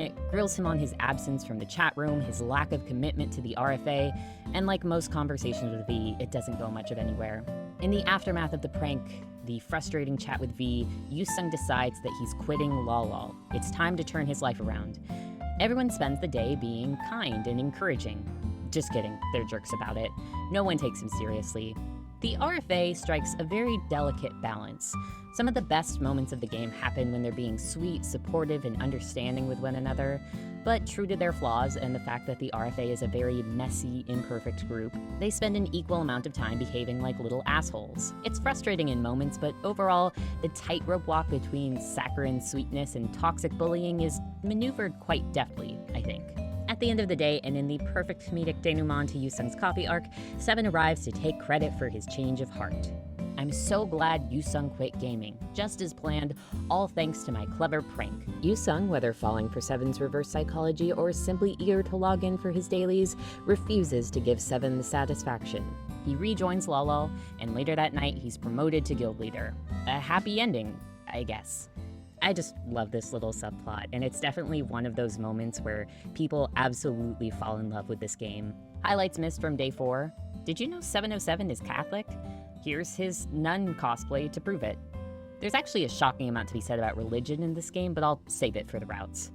his absence from the chat room, his lack of commitment to the RFA, and like most conversations with V, it doesn't go much of anywhere. In the aftermath of the prank, the frustrating chat with V, Yusung decides that he's quitting Lol. It's time to turn his life around. Everyone spends the day being kind and encouraging. Just kidding, they're jerks about it. No one takes him seriously. The RFA strikes a very delicate balance. Some of the best moments of the game happen when they're being sweet, supportive, and understanding with one another, but true to their flaws and the fact that the RFA is a very messy, imperfect group, they spend an equal amount of time behaving like little assholes. It's frustrating in moments, but overall, the tightrope walk between saccharine sweetness and toxic bullying is maneuvered quite deftly, I think. At the end of the day, and in the perfect comedic denouement to Yusung's coffee arc, 7 arrives to take credit for his change of heart. I'm so glad Yusung quit gaming, just as planned, all thanks to my clever prank. Yusung, whether falling for 7's reverse psychology or simply eager to log in for his dailies, refuses to give 7 the satisfaction. He rejoins Lol, and later that night he's promoted to guild leader. A happy ending, I guess. I just love this little subplot, and it's definitely one of those moments where people absolutely fall in love with this game. Highlights missed from day 4. Did you know 707 is Catholic? Here's his nun cosplay to prove it. There's actually a shocking amount to be said about religion in this game, but I'll save it for the routes.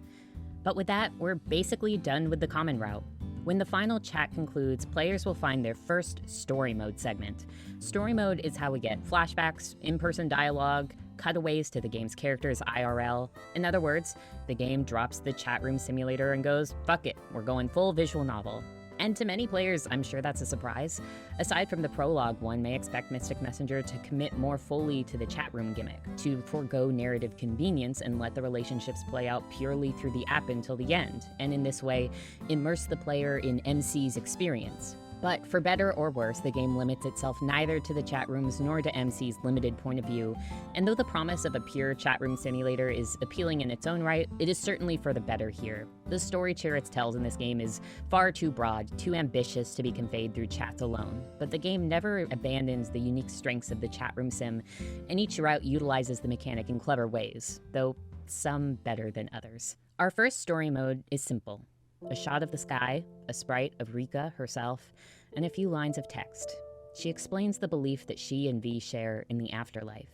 But with that, we're basically done with the common route. When the final chat concludes, players will find their first story mode segment. Story mode is how we get flashbacks, in-person dialogue, cutaways to the game's characters IRL. In other words, the game drops the chat room simulator and goes, fuck it, we're going full visual novel. And to many players, I'm sure that's a surprise. Aside from the prologue, one may expect Mystic Messenger to commit more fully to the chat room gimmick, to forego narrative convenience and let the relationships play out purely through the app until the end, and in this way, immerse the player in MC's experience. But for better or worse, the game limits itself neither to the chat rooms nor to MC's limited point of view, and though the promise of a pure chat room simulator is appealing in its own right, it is certainly for the better here. The story Chirrut tells in this game is far too broad, too ambitious to be conveyed through chats alone, but the game never abandons the unique strengths of the chat room sim, and each route utilizes the mechanic in clever ways, though some better than others. Our first story mode is simple. A shot of the sky, a sprite of Rika herself, and a few lines of text. She explains the belief that she and V share in the afterlife.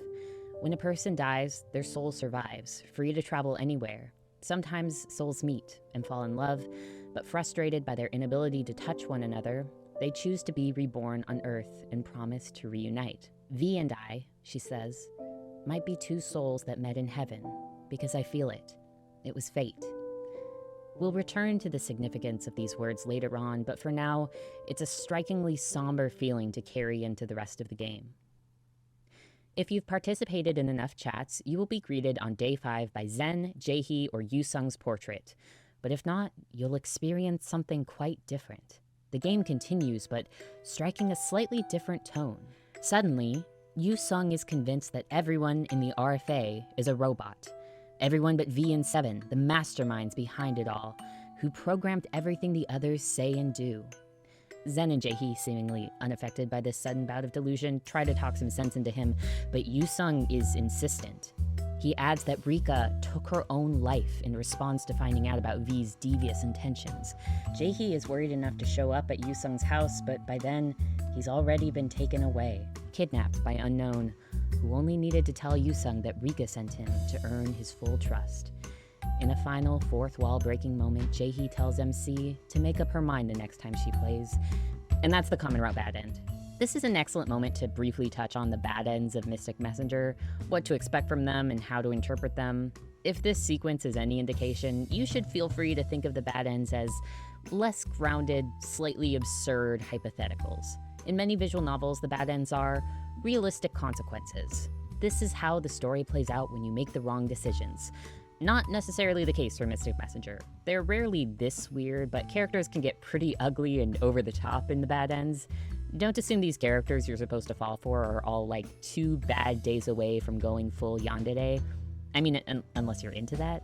When a person dies, their soul survives, free to travel anywhere. Sometimes souls meet and fall in love, but frustrated by their inability to touch one another, they choose to be reborn on Earth and promise to reunite. V and I, she says, might be 2 souls that met in heaven, because I feel it. It was fate. We'll return to the significance of these words later on, but for now, it's a strikingly somber feeling to carry into the rest of the game. If you've participated in enough chats, you will be greeted on day 5 by Zen, Jaehee, or Yusung's portrait. But if not, you'll experience something quite different. The game continues, but striking a slightly different tone. Suddenly, Yusung is convinced that everyone in the RFA is a robot. Everyone but V and 7, the masterminds behind it all, who programmed everything the others say and do. Zen and Jaehee, seemingly unaffected by this sudden bout of delusion, try to talk some sense into him, but Yusung is insistent. He adds that Rika took her own life in response to finding out about V's devious intentions. Jaehee is worried enough to show up at Yusung's house, but by then, he's already been taken away, kidnapped by unknown, who only needed to tell Yusung that Rika sent him to earn his full trust. In a final fourth wall breaking moment, Jaehee tells MC to make up her mind the next time she plays, and that's the common route bad end. This is an excellent moment to briefly touch on the bad ends of Mystic Messenger, what to expect from them and how to interpret them. If this sequence is any indication, you should feel free to think of the bad ends as less grounded, slightly absurd hypotheticals. In many visual novels, the bad ends are realistic consequences. this is how the story plays out when you make the wrong decisions. Not necessarily the case for Mystic Messenger. They're rarely this weird, but characters can get pretty ugly and over the top in the bad ends. Don't assume these characters you're supposed to fall for are all like 2 bad days away from going full yandere. I mean, unless you're into that.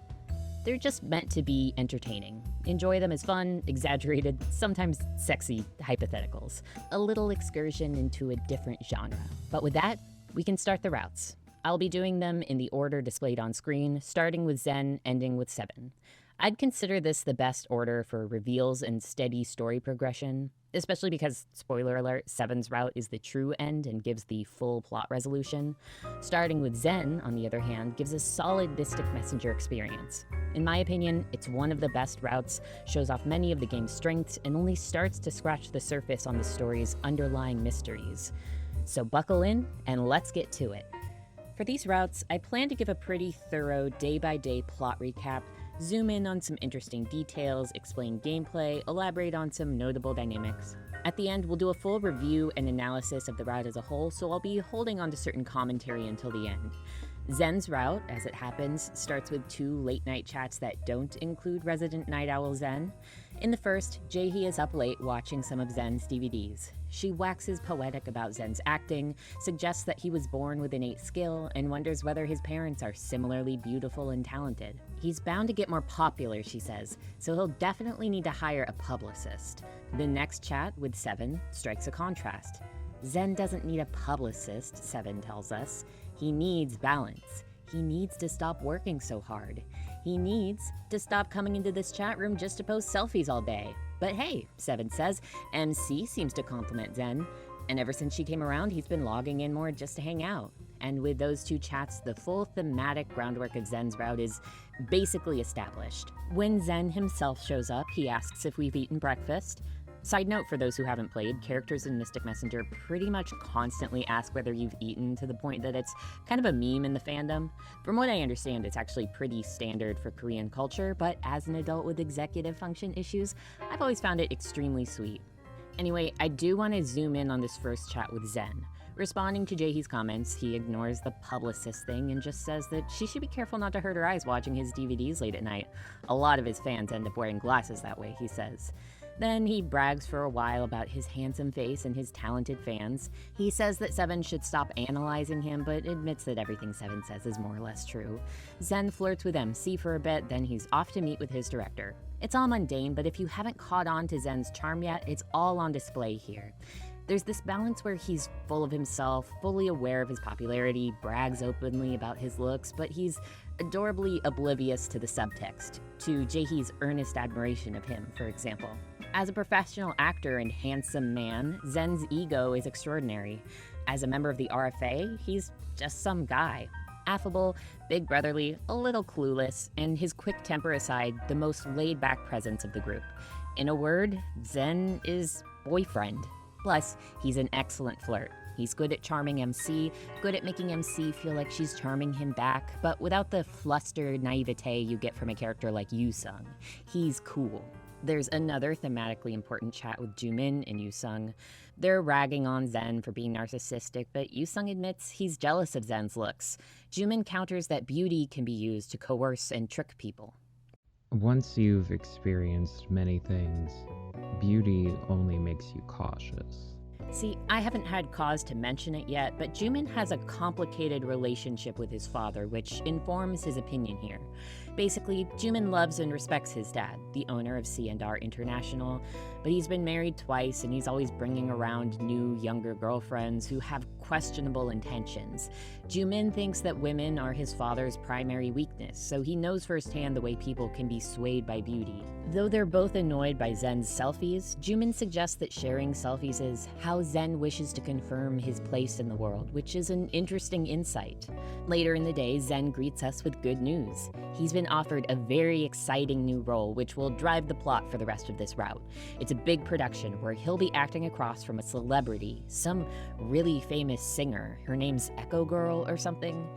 They're just meant to be entertaining. Enjoy them as fun, exaggerated, sometimes sexy hypotheticals. A little excursion into a different genre. But with that, we can start the routes. I'll be doing them in the order displayed on screen, starting with Zen, ending with 7. I'd consider this the best order for reveals and steady story progression, especially because, spoiler alert, 7's route is the true end and gives the full plot resolution. Starting with Zen, on the other hand, gives a solid Mystic Messenger experience. In my opinion, it's one of the best routes, shows off many of the game's strengths, and only starts to scratch the surface on the story's underlying mysteries. So buckle in, and let's get to it. For these routes, I plan to give a pretty thorough day-by-day plot recap, zoom in on some interesting details, explain gameplay, elaborate on some notable dynamics. At the end, we'll do a full review and analysis of the route as a whole, so I'll be holding on to certain commentary until the end. Zen's route, as it happens, starts with 2 late-night chats that don't include resident Night Owl Zen. In the first, Jaehee is up late watching some of Zen's DVDs. She waxes poetic about Zen's acting, suggests that he was born with innate skill, and wonders whether his parents are similarly beautiful and talented. He's bound to get more popular, she says, so he'll definitely need to hire a publicist. The next chat, with 7, strikes a contrast. Zen doesn't need a publicist, 7 tells us. He needs balance. He needs to stop working so hard. He needs to stop coming into this chat room just to post selfies all day. But hey, 7 says, MC seems to compliment Zen, and ever since she came around, he's been logging in more just to hang out. And with those 2 chats, the full thematic groundwork of Zen's route is basically established. When Zen himself shows up, he asks if we've eaten breakfast. Side note for those who haven't played, characters in Mystic Messenger pretty much constantly ask whether you've eaten, to the point that it's kind of a meme in the fandom. From what I understand, it's actually pretty standard for Korean culture, but as an adult with executive function issues, I've always found it extremely sweet. Anyway, I do want to zoom in on this first chat with Zen. Responding to Jaehee's comments, he ignores the publicist thing and just says that she should be careful not to hurt her eyes watching his DVDs late at night. A lot of his fans end up wearing glasses that way, he says. Then he brags for a while about his handsome face and his talented fans. He says that 7 should stop analyzing him, but admits that everything 7 says is more or less true. Zen flirts with MC for a bit, then he's off to meet with his director. It's all mundane, but if you haven't caught on to Zen's charm yet, it's all on display here. There's this balance where he's full of himself, fully aware of his popularity, brags openly about his looks, but he's adorably oblivious to the subtext, to Jaehee's earnest admiration of him, for example. As a professional actor and handsome man, Zen's ego is extraordinary. As a member of the RFA, he's just some guy. Affable, big brotherly, a little clueless, and his quick temper aside, the most laid-back presence of the group. In a word, Zen is boyfriend. Plus, he's an excellent flirt. He's good at charming MC, good at making MC feel like she's charming him back, but without the flustered naivete you get from a character like Yu-sung. He's cool. There's another thematically important chat with Jumin and Yu-sung. They're ragging on Zen for being narcissistic, but Yu-sung admits he's jealous of Zen's looks. Jumin counters that beauty can be used to coerce and trick people. Once you've experienced many things, beauty only makes you cautious. See, I haven't had cause to mention it yet, but Jumin has a complicated relationship with his father, which informs his opinion here. Basically, Jumin loves and respects his dad, the owner of C&R International, but he's been married twice and he's always bringing around new, younger girlfriends who have questionable intentions. Jumin thinks that women are his father's primary weakness, so he knows firsthand the way people can be swayed by beauty. Though they're both annoyed by Zen's selfies, Jumin suggests that sharing selfies is how Zen wishes to confirm his place in the world, which is an interesting insight. Later in the day, Zen greets us with good news. He's been offered a very exciting new role, which will drive the plot for the rest of this route. It's a big production where he'll be acting across from a celebrity, some really famous singer. Her name's Echo Girl or something.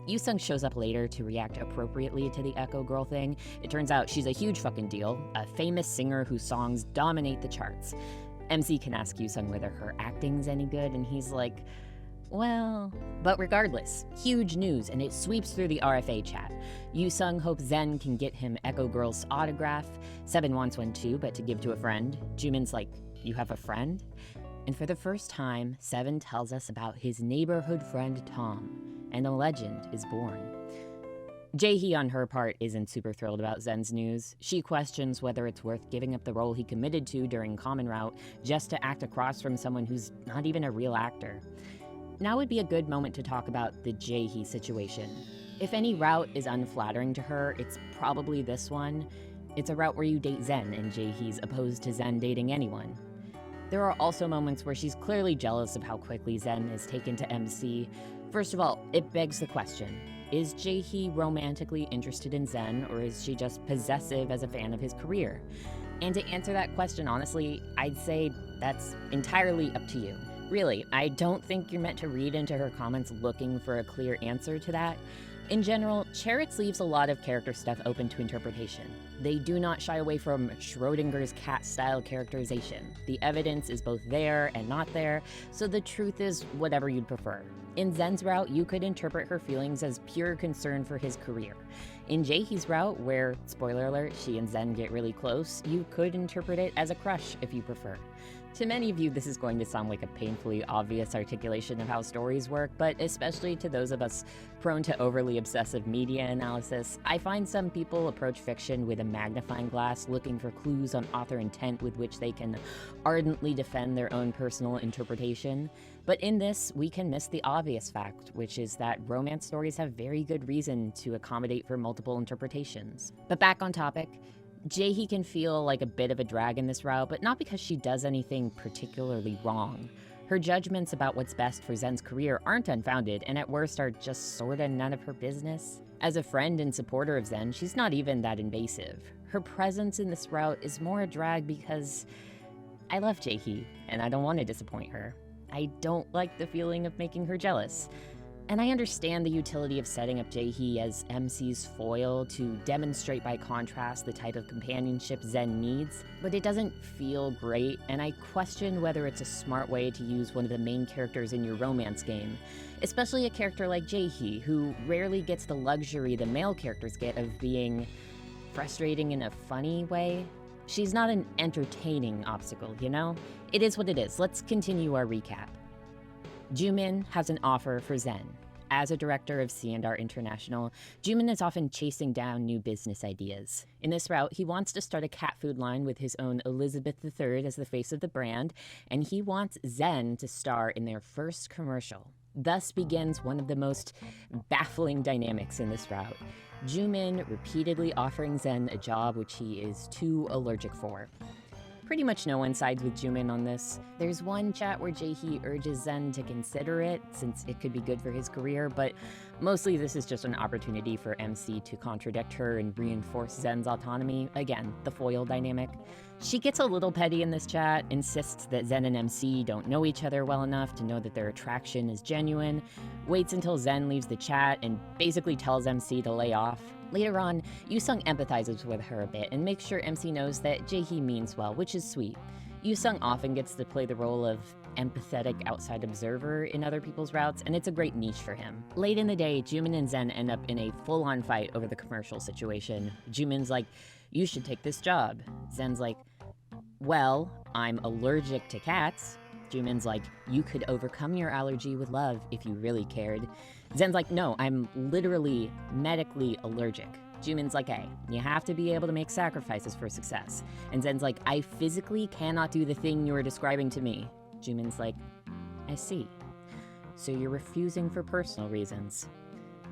Yu-sung shows up later to react appropriately to the Echo Girl thing. It turns out she's a huge fucking deal, a famous singer whose songs dominate the charts. MC can ask Yu-sung whether her acting's any good, and he's like, Well, but regardless, huge news, and it sweeps through the RFA chat. Yusung hopes Zen can get him Echo Girl's autograph. Seven wants one too, but to give to a friend. Jumin's like, you have a friend? And for the first time, Seven tells us about his neighborhood friend Tom, and a legend is born. Jae-hee, on her part, isn't super thrilled about Zen's news. She questions whether it's worth giving up the role he committed to during Common Route just to act across from someone who's not even a real actor. Now would be a good moment to talk about the Jae-hee situation. If any route is unflattering to her, it's probably this one. It's a route where you date Zen, and Jae-hee's opposed to Zen dating anyone. There are also moments where she's clearly jealous of how quickly Zen is taken to MC. First of all, it begs the question, is Jae-hee romantically interested in Zen, or is she just possessive as a fan of his career? And to answer that question honestly, I'd say that's entirely up to you. Really, I don't think you're meant to read into her comments looking for a clear answer to that. In general, Charitz leaves a lot of character stuff open to interpretation. They do not shy away from Schrodinger's cat-style characterization. The evidence is both there and not there, so the truth is whatever you'd prefer. In Zen's route, you could interpret her feelings as pure concern for his career. In Jae-hee's route, where, spoiler alert, she and Zen get really close, you could interpret it as a crush if you prefer. To many of you, this is going to sound like a painfully obvious articulation of how stories work, but especially to those of us prone to overly obsessive media analysis, I find some people approach fiction with a magnifying glass looking for clues on author intent with which they can ardently defend their own personal interpretation. But in this, we can miss the obvious fact, which is that romance stories have very good reason to accommodate for multiple interpretations. But back on topic, Jae-hee can feel like a bit of a drag in this route, but not because she does anything particularly wrong. Her judgments about what's best for Zen's career aren't unfounded, and at worst are just sorta none of her business. As a friend and supporter of Zen, she's not even that invasive. Her presence in this route is more a drag because I love Jae-hee, and I don't want to disappoint her. I don't like the feeling of making her jealous. And I understand the utility of setting up Jae-hee as MC's foil to demonstrate by contrast the type of companionship Zen needs, but it doesn't feel great, and I question whether it's a smart way to use one of the main characters in your romance game, especially a character like Jae-hee, who rarely gets the luxury the male characters get of being frustrating in a funny way. She's not an entertaining obstacle, you know? It is what it is. Let's continue our recap. Jumin has an offer for Zen. As a director of C&R International, Jumin is often chasing down new business ideas. In this route, he wants to start a cat food line with his own Elizabeth III as the face of the brand, and he wants Zen to star in their first commercial. Thus begins one of the most baffling dynamics in this route. Jumin repeatedly offering Zen a job which he is too allergic for. Pretty much no one sides with Jumin on this. There's one chat where Jae-hee urges Zen to consider it, since it could be good for his career, but mostly this is just an opportunity for MC to contradict her and reinforce Zen's autonomy. Again, the foil dynamic. She gets a little petty in this chat, insists that Zen and MC don't know each other well enough to know that their attraction is genuine, waits until Zen leaves the chat, and basically tells MC to lay off. Later on, Yusung empathizes with her a bit and makes sure MC knows that Jae-hee means well, which is sweet. Yusung often gets to play the role of empathetic outside observer in other people's routes, and it's a great niche for him. Late in the day, Jumin and Zen end up in a full-on fight over the commercial situation. Jumin's like, you should take this job. Zen's like, well, I'm allergic to cats. Jumin's like, you could overcome your allergy with love if you really cared. Zen's like, no, I'm literally medically allergic. Jumin's like, hey, you have to be able to make sacrifices for success. And Zen's like, I physically cannot do the thing you are describing to me. Jumin's like, I see. So you're refusing for personal reasons.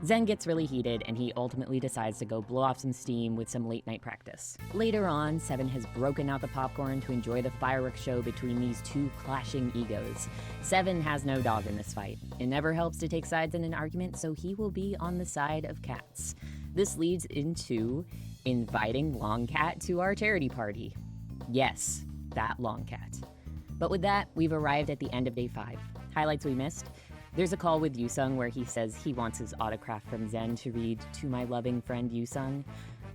Zen gets really heated, and he ultimately decides to go blow off some steam with some late-night practice. Later on, Seven has broken out the popcorn to enjoy the fireworks show between these two clashing egos. Seven has no dog in this fight. It never helps to take sides in an argument, so he will be on the side of cats. This leads into inviting Longcat to our charity party. Yes, that Longcat. But with that, we've arrived at the end of day 5. Highlights we missed. There's a call with Yusung where he says he wants his autograph from Zen to read, "To my loving friend Yusung."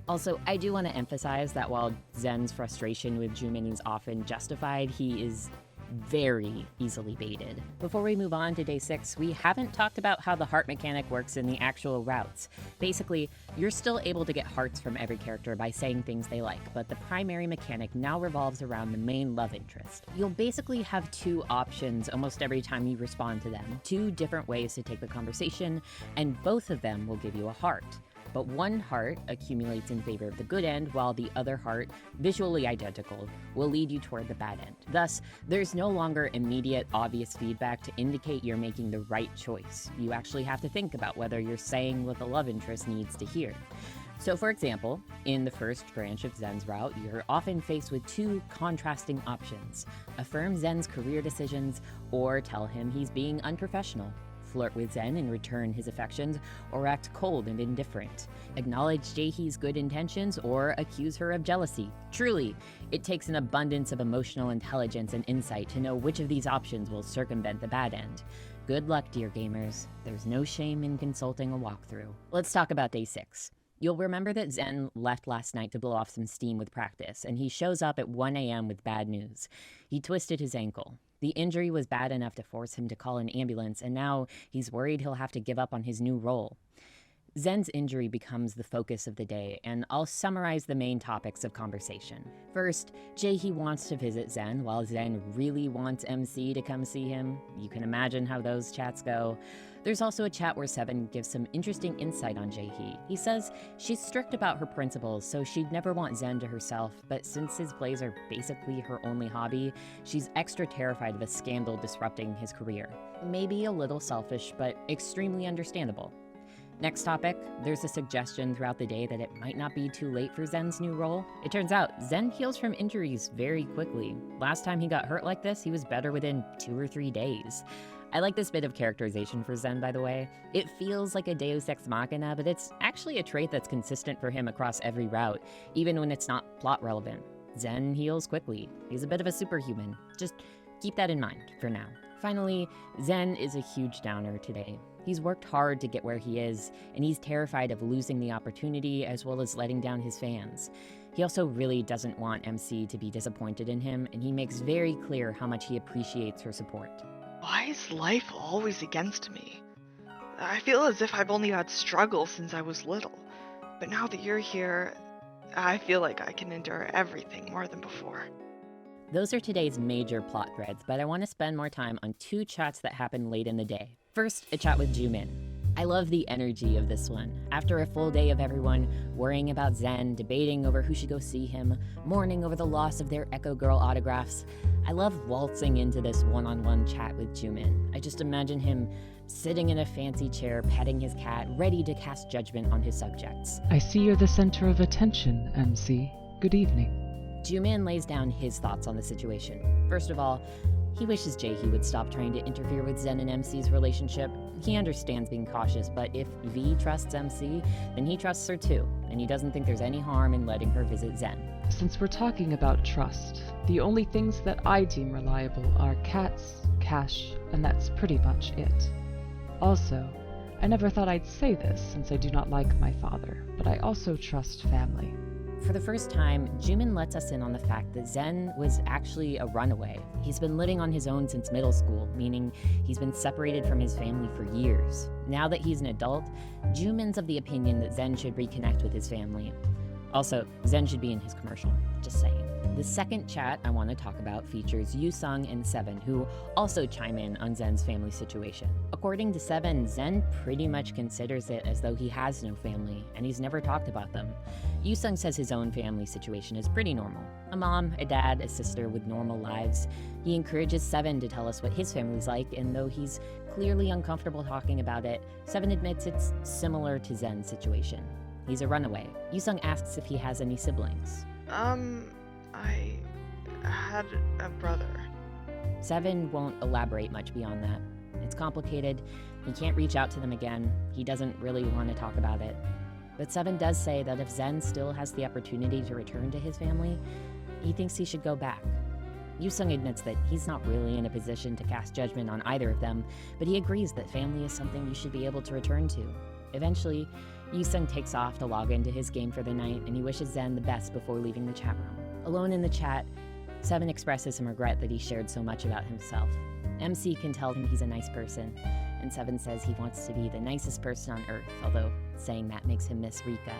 Also, I do want to emphasize that while Zen's frustration with Jumin is often justified, he is very easily baited. Before we move on to day 6, we haven't talked about how the heart mechanic works in the actual routes. Basically, you're still able to get hearts from every character by saying things they like, but the primary mechanic now revolves around the main love interest. You'll basically have 2 options almost every time you respond to them, 2 different ways to take the conversation, and both of them will give you a heart. But one heart accumulates in favor of the good end, while the other heart, visually identical, will lead you toward the bad end. Thus, there's no longer immediate, obvious feedback to indicate you're making the right choice. You actually have to think about whether you're saying what the love interest needs to hear. So for example, in the first branch of Zen's route, you're often faced with 2 contrasting options. Affirm Zen's career decisions, or tell him he's being unprofessional. Flirt with Zen and return his affections, or act cold and indifferent. Acknowledge Jaehee's good intentions, or accuse her of jealousy. Truly, it takes an abundance of emotional intelligence and insight to know which of these options will circumvent the bad end. Good luck, dear gamers. There's no shame in consulting a walkthrough. Let's talk about day 6. You'll remember that Zen left last night to blow off some steam with practice, and he shows up at 1 a.m. with bad news. He twisted his ankle. The injury was bad enough to force him to call an ambulance, and now he's worried he'll have to give up on his new role. Zen's injury becomes the focus of the day, and I'll summarize the main topics of conversation. First, Jaehee wants to visit Zen, while Zen really wants MC to come see him. You can imagine how those chats go. There's also a chat where Seven gives some interesting insight on Jaehee. He says she's strict about her principles, so she'd never want Zen to herself, but since his plays are basically her only hobby, she's extra terrified of a scandal disrupting his career. Maybe a little selfish, but extremely understandable. Next topic, there's a suggestion throughout the day that it might not be too late for Zen's new role. It turns out Zen heals from injuries very quickly. Last time he got hurt like this, he was better within 2 or 3 days. I like this bit of characterization for Zen, by the way. It feels like a Deus Ex Machina, but it's actually a trait that's consistent for him across every route, even when it's not plot relevant. Zen heals quickly. He's a bit of a superhuman. Just keep that in mind for now. Finally, Zen is a huge downer today. He's worked hard to get where he is, and he's terrified of losing the opportunity as well as letting down his fans. He also really doesn't want MC to be disappointed in him, and he makes very clear how much he appreciates her support. Why is life always against me? I feel as if I've only had struggle since I was little, but now that you're here, I feel like I can endure everything more than before. Those are today's major plot threads, but I want to spend more time on 2 chats that happened late in the day. First, a chat with Jumin. I love the energy of this one. After a full day of everyone worrying about Zen, debating over who should go see him, mourning over the loss of their Echo Girl autographs, I love waltzing into this one-on-one chat with Jumin. I just imagine him sitting in a fancy chair, petting his cat, ready to cast judgment on his subjects. I see you're the center of attention, MC. Good evening. Jumin lays down his thoughts on the situation. First of all, he wishes Jaehee would stop trying to interfere with Zen and MC's relationship. He understands being cautious, but if V trusts MC, then he trusts her too, and he doesn't think there's any harm in letting her visit Zen. Since we're talking about trust, the only things that I deem reliable are cats, cash, and that's pretty much it. Also, I never thought I'd say this since I do not like my father, but I also trust family. For the first time, Jumin lets us in on the fact that Zen was actually a runaway. He's been living on his own since middle school, meaning he's been separated from his family for years. Now that he's an adult, Jumin's of the opinion that Zen should reconnect with his family. Also, Zen should be in his commercial, just saying. The second chat I want to talk about features Yusung and Seven, who also chime in on Zen's family situation. According to Seven, Zen pretty much considers it as though he has no family, and he's never talked about them. Yusung says his own family situation is pretty normal. A mom, a dad, a sister with normal lives. He encourages Seven to tell us what his family's like, and though he's clearly uncomfortable talking about it, Seven admits it's similar to Zen's situation. He's a runaway. Yusung asks if he has any siblings. I had a brother. Seven won't elaborate much beyond that. It's complicated. He can't reach out to them again. He doesn't really want to talk about it. But Seven does say that if Zen still has the opportunity to return to his family, he thinks he should go back. Yusung admits that he's not really in a position to cast judgment on either of them, but he agrees that family is something you should be able to return to. Eventually, Yusung takes off to log into his game for the night, and he wishes Zen the best before leaving the chat room. Alone in the chat, Seven expresses some regret that he shared so much about himself. MC can tell him he's a nice person, and Seven says he wants to be the nicest person on Earth, although saying that makes him miss Rika.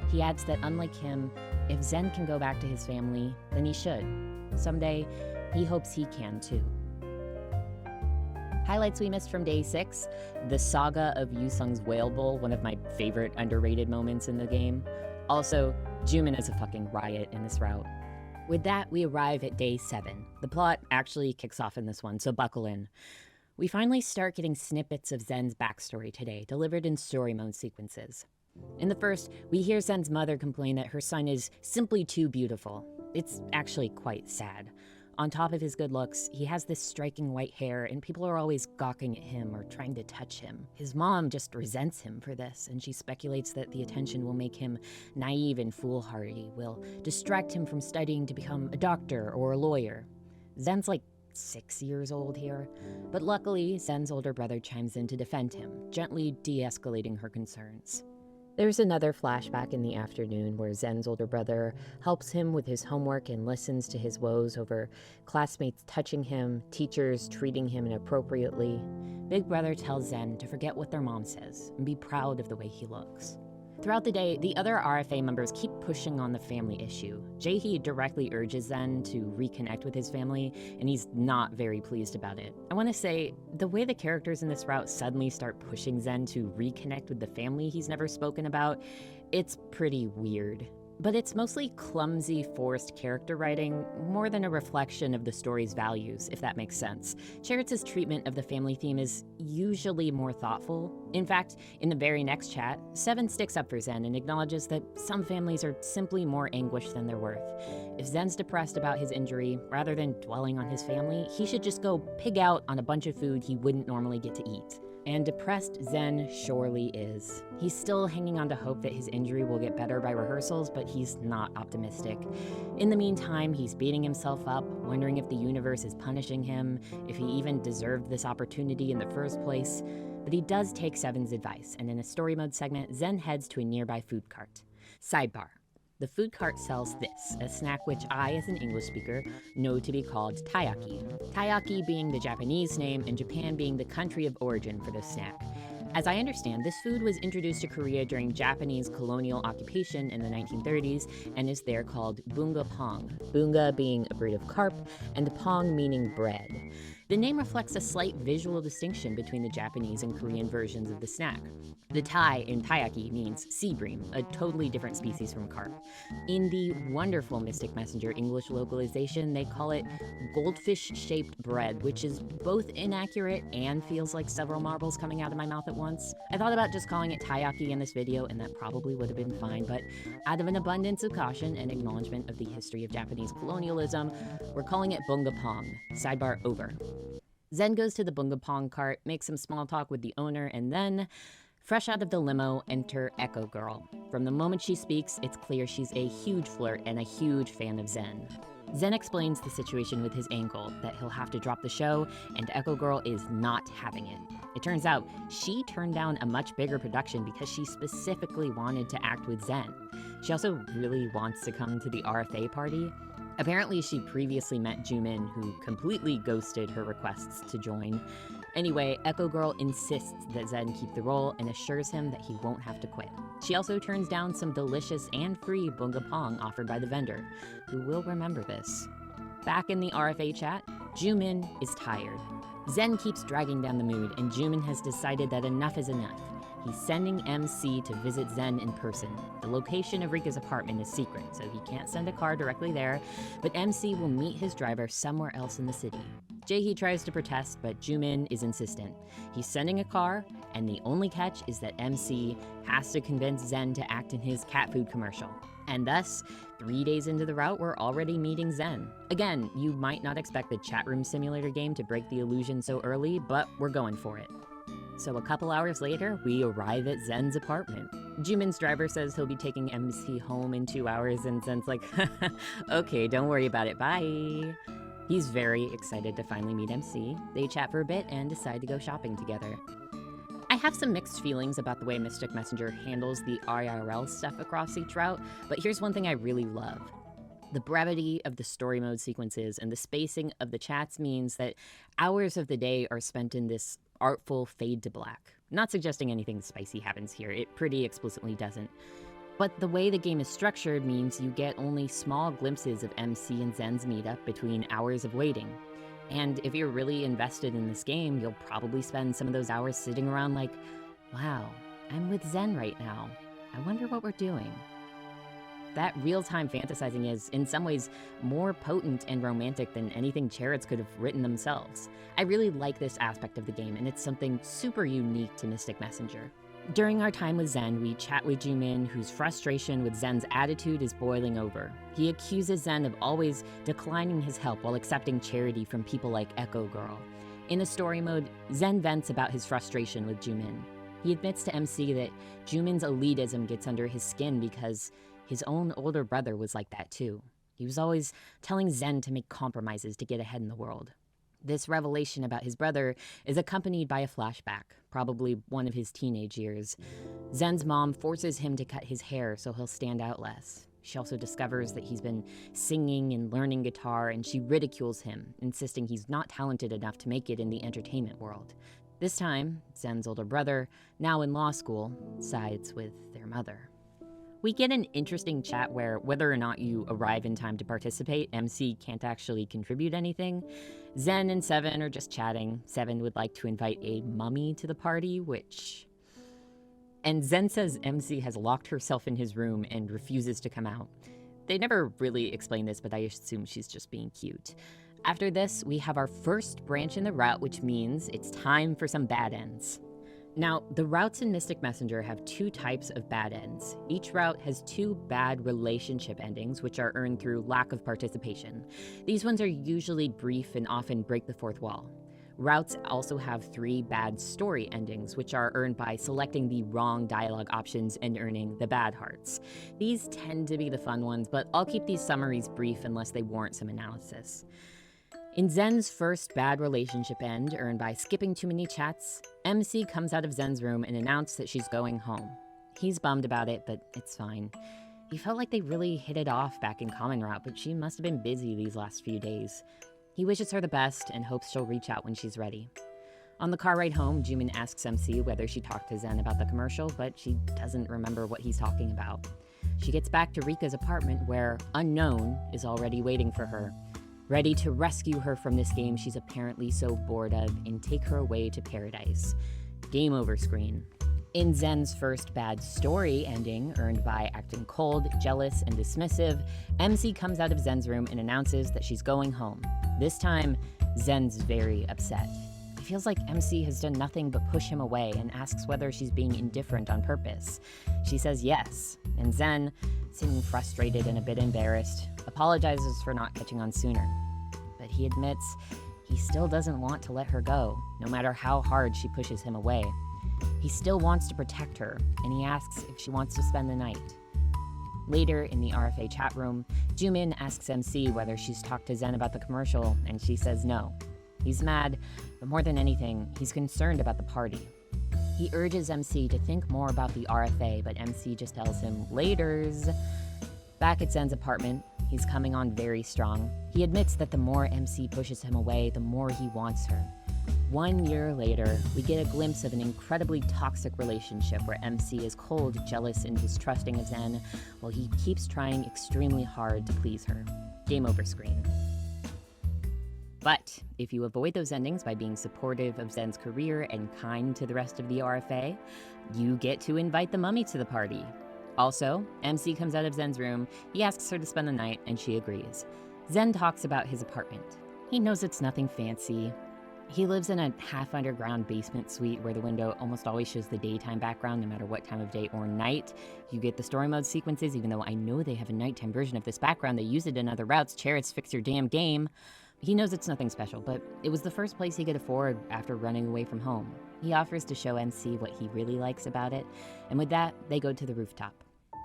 He adds that unlike him, if Zen can go back to his family, then he should. Someday, he hopes he can too. Highlights we missed from day 6, the saga of Yusung's whale bowl, one of my favorite underrated moments in the game. Also, Jumin is a fucking riot in this route. With that, we arrive at day 7. The plot actually kicks off in this one, so buckle in. We finally start getting snippets of Zen's backstory today, delivered in story mode sequences. In the first, we hear Zen's mother complain that her son is simply too beautiful. It's actually quite sad. On top of his good looks, he has this striking white hair, and people are always gawking at him or trying to touch him. His mom just resents him for this, and she speculates that the attention will make him naive and foolhardy, will distract him from studying to become a doctor or a lawyer. Zen's like 6 years old here, but luckily, Zen's older brother chimes in to defend him, gently de-escalating her concerns. There's another flashback in the afternoon where Zen's older brother helps him with his homework and listens to his woes over classmates touching him, teachers treating him inappropriately. Big brother tells Zen to forget what their mom says and be proud of the way he looks. Throughout the day, the other RFA members keep pushing on the family issue. Jae-hee directly urges Zen to reconnect with his family, and he's not very pleased about it. I want to say, the way the characters in this route suddenly start pushing Zen to reconnect with the family he's never spoken about, it's pretty weird. But it's mostly clumsy, forced character writing, more than a reflection of the story's values, if that makes sense. Cheritz's treatment of the family theme is usually more thoughtful. In fact, in the very next chat, Seven sticks up for Zen and acknowledges that some families are simply more anguished than they're worth. If Zen's depressed about his injury, rather than dwelling on his family, he should just go pig out on a bunch of food he wouldn't normally get to eat. And depressed Zen surely is. He's still hanging on to hope that his injury will get better by rehearsals, but he's not optimistic. In the meantime, he's beating himself up, wondering if the universe is punishing him, if he even deserved this opportunity in the first place. But he does take Seven's advice, and in a story mode segment, Zen heads to a nearby food cart. Sidebar. The food cart sells this, a snack which I, as an English speaker, know to be called taiyaki. Taiyaki being the Japanese name and Japan being the country of origin for this snack. As I understand, this food was introduced to Korea during Japanese colonial occupation in the 1930s and is there called bunga pong. Bunga being a breed of carp and pong meaning bread. The name reflects a slight visual distinction between the Japanese and Korean versions of the snack. The tai in taiyaki means sea bream, a totally different species from carp. In the wonderful Mystic Messenger English localization, they call it goldfish-shaped bread, which is both inaccurate and feels like several marbles coming out of my mouth at once. I thought about just calling it taiyaki in this video, and that probably would have been fine, but out of an abundance of caution and acknowledgement of the history of Japanese colonialism, we're calling it bunga pong. Sidebar over. Zen goes to the bunga pong cart, makes some small talk with the owner, and then, fresh out of the limo, enter Echo Girl. From the moment she speaks, it's clear she's a huge flirt and a huge fan of Zen. Zen explains the situation with his ankle, that he'll have to drop the show, and Echo Girl is not having it. It turns out she turned down a much bigger production because she specifically wanted to act with Zen. She also really wants to come to the RFA party. Apparently, she previously met Jumin, who completely ghosted her requests to join. Anyway, Echo Girl insists that Zen keep the role and assures him that he won't have to quit. She also turns down some delicious and free bunga pong offered by the vendor, who will remember this. Back in the RFA chat, Jumin is tired. Zen keeps dragging down the mood, and Jumin has decided that enough is enough. He's sending MC to visit Zen in person. The location of Rika's apartment is secret, so he can't send a car directly there, but MC will meet his driver somewhere else in the city. Jae-hee tries to protest, but Jumin is insistent. He's sending a car, and the only catch is that MC has to convince Zen to act in his cat food commercial. And thus, 3 days into the route, we're already meeting Zen. Again, you might not expect the chat room simulator game to break the illusion so early, but we're going for it. So a couple hours later, we arrive at Zen's apartment. Jumin's driver says he'll be taking MC home in 2 hours, and Zen's like, okay, don't worry about it, bye. He's very excited to finally meet MC. They chat for a bit and decide to go shopping together. I have some mixed feelings about the way Mystic Messenger handles the IRL stuff across each route, but here's one thing I really love. The brevity of the story mode sequences and the spacing of the chats means that hours of the day are spent in this artful fade to black. Not suggesting anything spicy happens here, it pretty explicitly doesn't. But the way the game is structured means you get only small glimpses of MC and Zen's meetup between hours of waiting. And if you're really invested in this game, you'll probably spend some of those hours sitting around like, wow, I'm with Zen right now. I wonder what we're doing. That real-time fantasizing is, in some ways, more potent and romantic than anything Chariots could have written themselves. I really like this aspect of the game, and it's something super unique to Mystic Messenger. During our time with Zen, we chat with Jumin, whose frustration with Zen's attitude is boiling over. He accuses Zen of always declining his help while accepting charity from people like Echo Girl. In the story mode, Zen vents about his frustration with Jumin. He admits to MC that Jumin's elitism gets under his skin because his own older brother was like that too. He was always telling Zen to make compromises to get ahead in the world. This revelation about his brother is accompanied by a flashback, probably one of his teenage years. Zen's mom forces him to cut his hair so he'll stand out less. She also discovers that he's been singing and learning guitar, and she ridicules him, insisting he's not talented enough to make it in the entertainment world. This time, Zen's older brother, now in law school, sides with their mother. We get an interesting chat where whether or not you arrive in time to participate, MC can't actually contribute anything. Zen and Seven are just chatting. Seven would like to invite a mummy to the party, and Zen says MC has locked herself in his room and refuses to come out. They never really explain this, but I assume she's just being cute. After this, we have our first branch in the route, which means it's time for some bad ends. Now, the routes in Mystic Messenger have two types of bad ends. Each route has two bad relationship endings, which are earned through lack of participation. These ones are usually brief and often break the fourth wall. Routes also have three bad story endings, which are earned by selecting the wrong dialogue options and earning the bad hearts. These tend to be the fun ones, but I'll keep these summaries brief unless they warrant some analysis. In Zen's first bad relationship end, earned by skipping too many chats, MC comes out of Zen's room and announces that she's going home. He's bummed about it, but it's fine. He felt like they really hit it off back in Common Route, but she must have been busy these last few days. He wishes her the best and hopes she'll reach out when she's ready. On the car ride home, Jumin asks MC whether she talked to Zen about the commercial, but she doesn't remember what he's talking about. She gets back to Rika's apartment where Unknown is already waiting for her, ready to rescue her from this game she's apparently so bored of and take her away to paradise. Game over screen. In Zen's first bad story ending, earned by acting cold, jealous, and dismissive, MC comes out of Zen's room and announces that she's going home. This time, Zen's very upset. It feels like MC has done nothing but push him away and asks whether she's being indifferent on purpose. She says yes, and Zen, seeming frustrated and a bit embarrassed, apologizes for not catching on sooner. But he admits he still doesn't want to let her go, no matter how hard she pushes him away. He still wants to protect her, and he asks if she wants to spend the night. Later, in the RFA chat room, Jumin asks MC whether she's talked to Zen about the commercial, and she says no. He's mad, but more than anything, he's concerned about the party. He urges MC to think more about the RFA, but MC just tells him, laters. Back at Zen's apartment, he's coming on very strong. He admits that the more MC pushes him away, the more he wants her. 1 year later, we get a glimpse of an incredibly toxic relationship where MC is cold, jealous, and distrusting of Zen, while he keeps trying extremely hard to please her. Game over screen. But if you avoid those endings by being supportive of Zen's career and kind to the rest of the RFA, you get to invite the mummy to the party. Also, MC comes out of Zen's room, he asks her to spend the night, and she agrees. Zen talks about his apartment. He knows it's nothing fancy. He lives in a half-underground basement suite where the window almost always shows the daytime background no matter what time of day or night. You get the story mode sequences, even though I know they have a nighttime version of this background. They use it in other routes. Chariots, fix your damn game. He knows it's nothing special, but it was the first place he could afford after running away from home. He offers to show MC what he really likes about it, and with that, they go to the rooftop.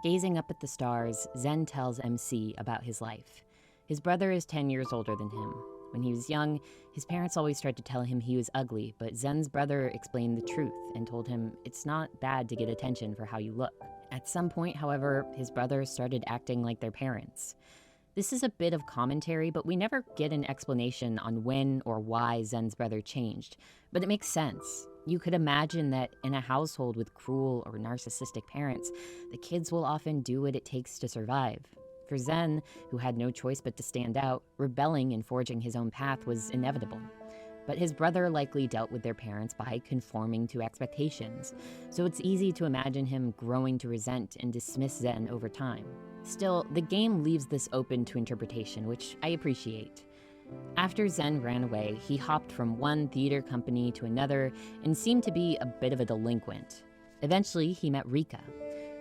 Gazing up at the stars, Zen tells MC about his life. His brother is 10 years older than him. When he was young, his parents always tried to tell him he was ugly, but Zen's brother explained the truth and told him it's not bad to get attention for how you look. At some point, however, his brother started acting like their parents. This is a bit of commentary, but we never get an explanation on when or why Zen's brother changed. But it makes sense. You could imagine that in a household with cruel or narcissistic parents, the kids will often do what it takes to survive. For Zen, who had no choice but to stand out, rebelling and forging his own path was inevitable. But his brother likely dealt with their parents by conforming to expectations, so it's easy to imagine him growing to resent and dismiss Zen over time. Still, the game leaves this open to interpretation, which I appreciate. After Zen ran away, he hopped from one theater company to another and seemed to be a bit of a delinquent. Eventually, he met Rika.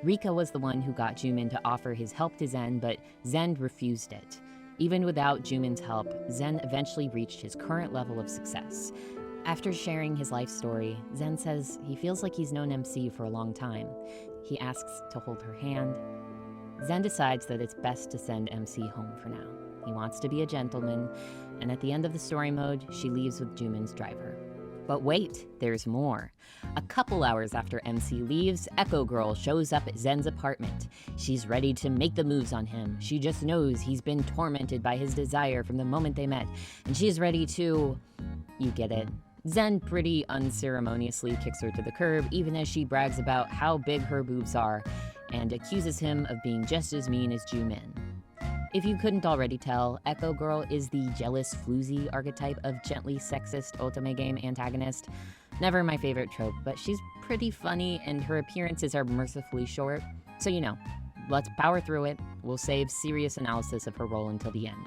Rika was the one who got Jumin to offer his help to Zen, but Zen refused it. Even without Jumin's help, Zen eventually reached his current level of success. After sharing his life story, Zen says he feels like he's known MC for a long time. He asks to hold her hand. Zen decides that it's best to send MC home for now. He wants to be a gentleman, and at the end of the story mode, she leaves with Jumin's driver. But wait, there's more. A couple hours after MC leaves, Echo Girl shows up at Zen's apartment. She's ready to make the moves on him. She just knows he's been tormented by his desire from the moment they met, and she's ready to... you get it. Zen pretty unceremoniously kicks her to the curb, even as she brags about how big her boobs are, and accuses him of being just as mean as Jumin. If you couldn't already tell, Echo Girl is the jealous, floozy archetype of gently sexist otome game antagonist. Never my favorite trope, but she's pretty funny and her appearances are mercifully short. So let's power through it. We'll save serious analysis of her role until the end.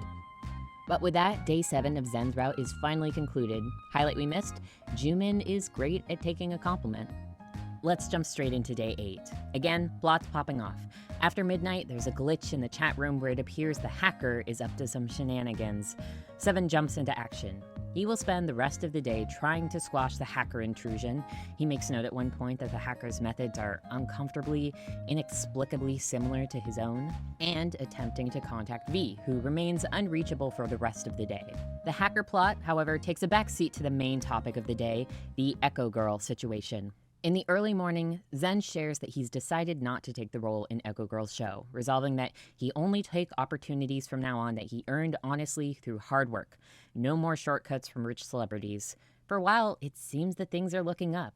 But with that, day 7 of Zen's route is finally concluded. Highlight we missed, Jumin is great at taking a compliment. Let's jump straight into day 8. Again, plots popping off. After midnight, there's a glitch in the chat room where it appears the hacker is up to some shenanigans. 7 jumps into action. He will spend the rest of the day trying to squash the hacker intrusion. He makes note at one point that the hacker's methods are uncomfortably, inexplicably similar to his own, and attempting to contact V, who remains unreachable for the rest of the day. The hacker plot, however, takes a backseat to the main topic of the day, the Echo Girl situation. In the early morning, Zen shares that he's decided not to take the role in Echo Girl's show, resolving that he only take opportunities from now on that he earned honestly through hard work. No more shortcuts from rich celebrities. For a while, it seems that things are looking up.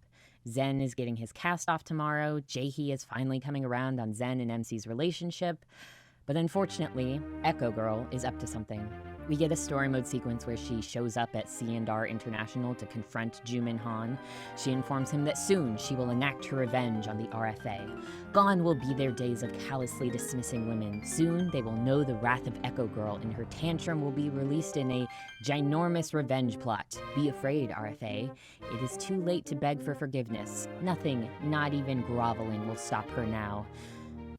Zen is getting his cast off tomorrow, Jaehee is finally coming around on Zen and MC's relationship. But unfortunately, Echo Girl is up to something. We get a story mode sequence where she shows up at C&R International to confront Jumin Han. She informs him that soon she will enact her revenge on the RFA. Gone will be their days of callously dismissing women. Soon they will know the wrath of Echo Girl, and her tantrum will be released in a ginormous revenge plot. Be afraid, RFA. It is too late to beg for forgiveness. Nothing, not even groveling, will stop her now.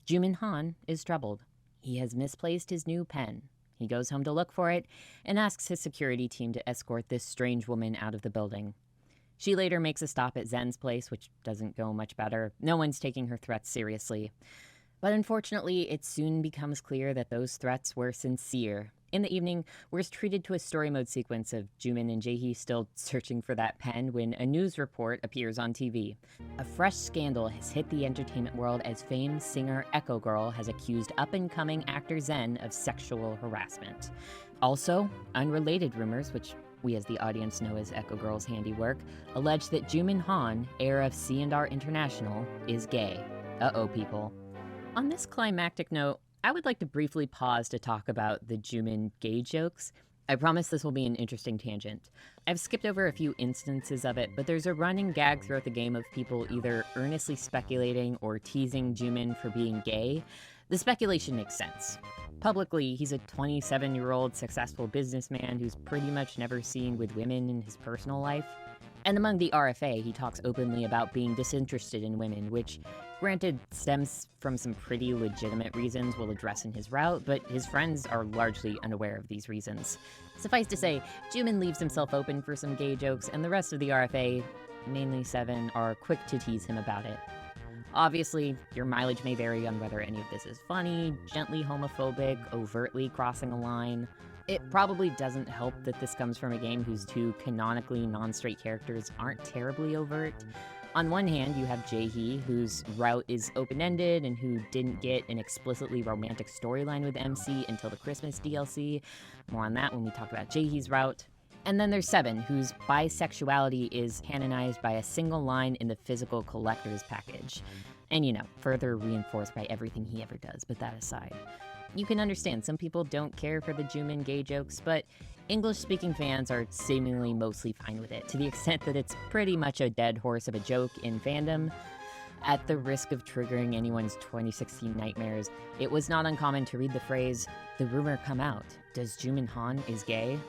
Jumin Han is troubled. He has misplaced his new pen. He goes home to look for it and asks his security team to escort this strange woman out of the building. She later makes a stop at Zen's place, which doesn't go much better. No one's taking her threats seriously. But unfortunately, it soon becomes clear that those threats were sincere. In the evening, we're treated to a story mode sequence of Jumin and Jaehee still searching for that pen when a news report appears on TV. A fresh scandal has hit the entertainment world as famed singer Echo Girl has accused up-and-coming actor Zen of sexual harassment. Also, unrelated rumors, which we as the audience know as Echo Girl's handiwork, allege that Jumin Han, heir of C&R International, is gay. Uh-oh, people. On this climactic note, I would like to briefly pause to talk about the Jumin gay jokes. I promise this will be an interesting tangent. I've skipped over a few instances of it, but there's a running gag throughout the game of people either earnestly speculating or teasing Jumin for being gay. The speculation makes sense. Publicly, he's a 27-year-old successful businessman who's pretty much never seen with women in his personal life. And among the RFA, he talks openly about being disinterested in women, which, granted, stems from some pretty legitimate reasons we'll address in his route, but his friends are largely unaware of these reasons. Suffice to say, Jumin leaves himself open for some gay jokes, and the rest of the RFA, mainly 7, are quick to tease him about it. Obviously, your mileage may vary on whether any of this is funny, gently homophobic, overtly crossing a line. It probably doesn't help that this comes from a game whose 2 canonically non-straight characters aren't terribly overt. On one hand, you have Jaehee, whose route is open-ended and who didn't get an explicitly romantic storyline with MC until the Christmas DLC. More on that when we talk about Jaehee's route. And then there's Seven, whose bisexuality is canonized by a single line in the physical collector's package. And further reinforced by everything he ever does, but that aside. You can understand some people don't care for the Jumin gay jokes, but English-speaking fans are seemingly mostly fine with it, to the extent that it's pretty much a dead horse of a joke in fandom. At the risk of triggering anyone's 2016 nightmares, it was not uncommon to read the phrase, "The rumor come out, does Jumin Han is gay?"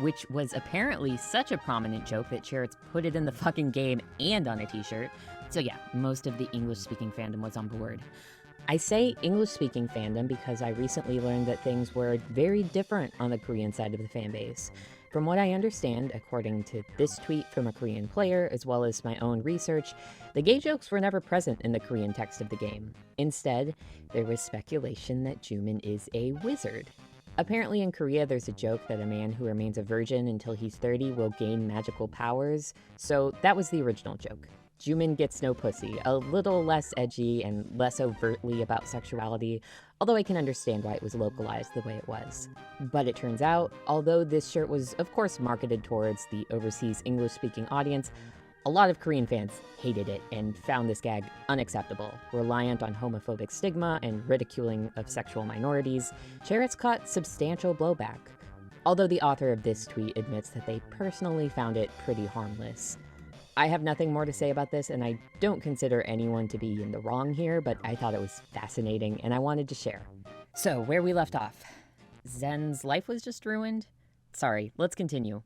Which was apparently such a prominent joke that Charitz put it in the fucking game and on a t-shirt. So yeah, most of the English-speaking fandom was on board. I say English-speaking fandom because I recently learned that things were very different on the Korean side of the fanbase. From what I understand, according to this tweet from a Korean player, as well as my own research, the gay jokes were never present in the Korean text of the game. Instead, there was speculation that Jumin is a wizard. Apparently in Korea, there's a joke that a man who remains a virgin until he's 30 will gain magical powers, so that was the original joke. Jumin gets no pussy, a little less edgy and less overtly about sexuality, although I can understand why it was localized the way it was. But it turns out, although this shirt was of course marketed towards the overseas English-speaking audience, a lot of Korean fans hated it and found this gag unacceptable. Reliant on homophobic stigma and ridiculing of sexual minorities, Charitz caught substantial blowback. Although the author of this tweet admits that they personally found it pretty harmless. I have nothing more to say about this, and I don't consider anyone to be in the wrong here, but I thought it was fascinating, and I wanted to share. So, where we left off. Zen's life was just ruined? Sorry, let's continue.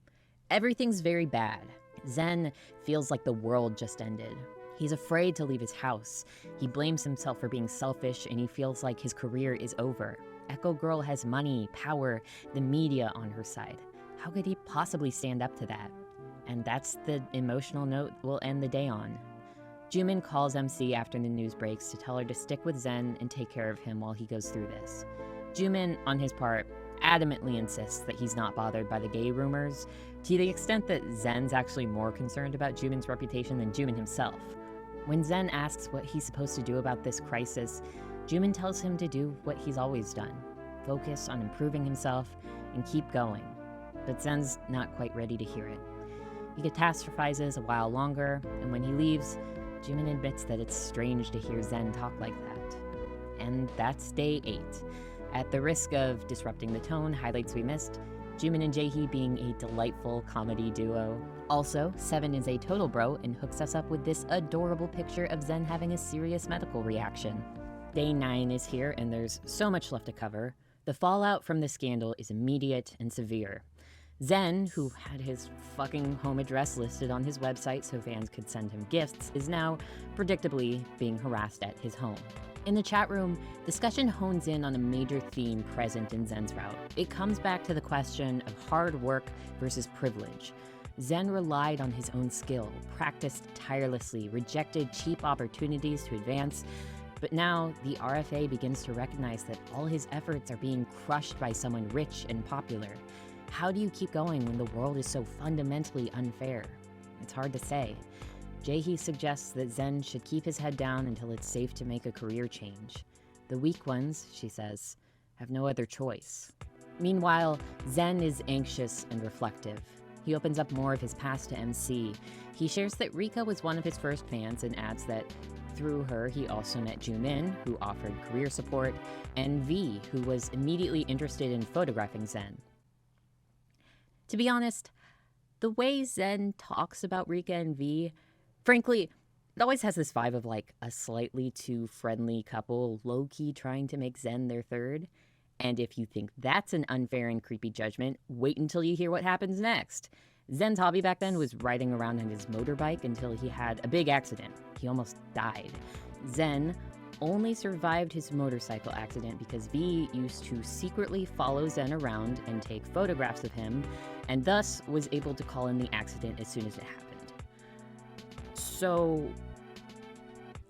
Everything's very bad. Zen feels like the world just ended. He's afraid to leave his house. He blames himself for being selfish, and he feels like his career is over. Echo Girl has money, power, the media on her side. How could he possibly stand up to that? And that's the emotional note we'll end the day on. Jumin calls MC after the news breaks to tell her to stick with Zen and take care of him while he goes through this. Jumin, on his part, adamantly insists that he's not bothered by the gay rumors, to the extent that Zen's actually more concerned about Jumin's reputation than Jumin himself. When Zen asks what he's supposed to do about this crisis, Jumin tells him to do what he's always done, focus on improving himself and keep going. But Zen's not quite ready to hear it. He catastrophizes a while longer, and when he leaves, Jumin admits that it's strange to hear Zen talk like that. And that's day 8. At the risk of disrupting the tone, highlights we missed, Jumin and Jaehee being a delightful comedy duo. Also, Seven is a total bro and hooks us up with this adorable picture of Zen having a serious medical reaction. Day 9 is here, and there's so much left to cover. The fallout from the scandal is immediate and severe. Zen, who had his fucking home address listed on his website so fans could send him gifts, is now, predictably, being harassed at his home. In the chat room, discussion hones in on a major theme present in Zen's route. It comes back to the question of hard work versus privilege. Zen relied on his own skill, practiced tirelessly, rejected cheap opportunities to advance, but now the RFA begins to recognize that all his efforts are being crushed by someone rich and popular. How do you keep going when the world is so fundamentally unfair? It's hard to say. Jaehee suggests that Zen should keep his head down until it's safe to make a career change. The weak ones, she says, have no other choice. Meanwhile, Zen is anxious and reflective. He opens up more of his past to MC. He shares that Rika was one of his first fans and adds that through her, he also met Jumin, who offered career support, and V, who was immediately interested in photographing Zen. To be honest, the way Zen talks about Rika and V, frankly, it always has this vibe of like a slightly too friendly couple low-key trying to make Zen their third. And if you think that's an unfair and creepy judgment, wait until you hear what happens next. Zen's hobby back then was riding around on his motorbike until he had a big accident. He almost died. Zen only survived his motorcycle accident because V used to secretly follow Zen around and take photographs of him, and thus was able to call in the accident as soon as it happened. So,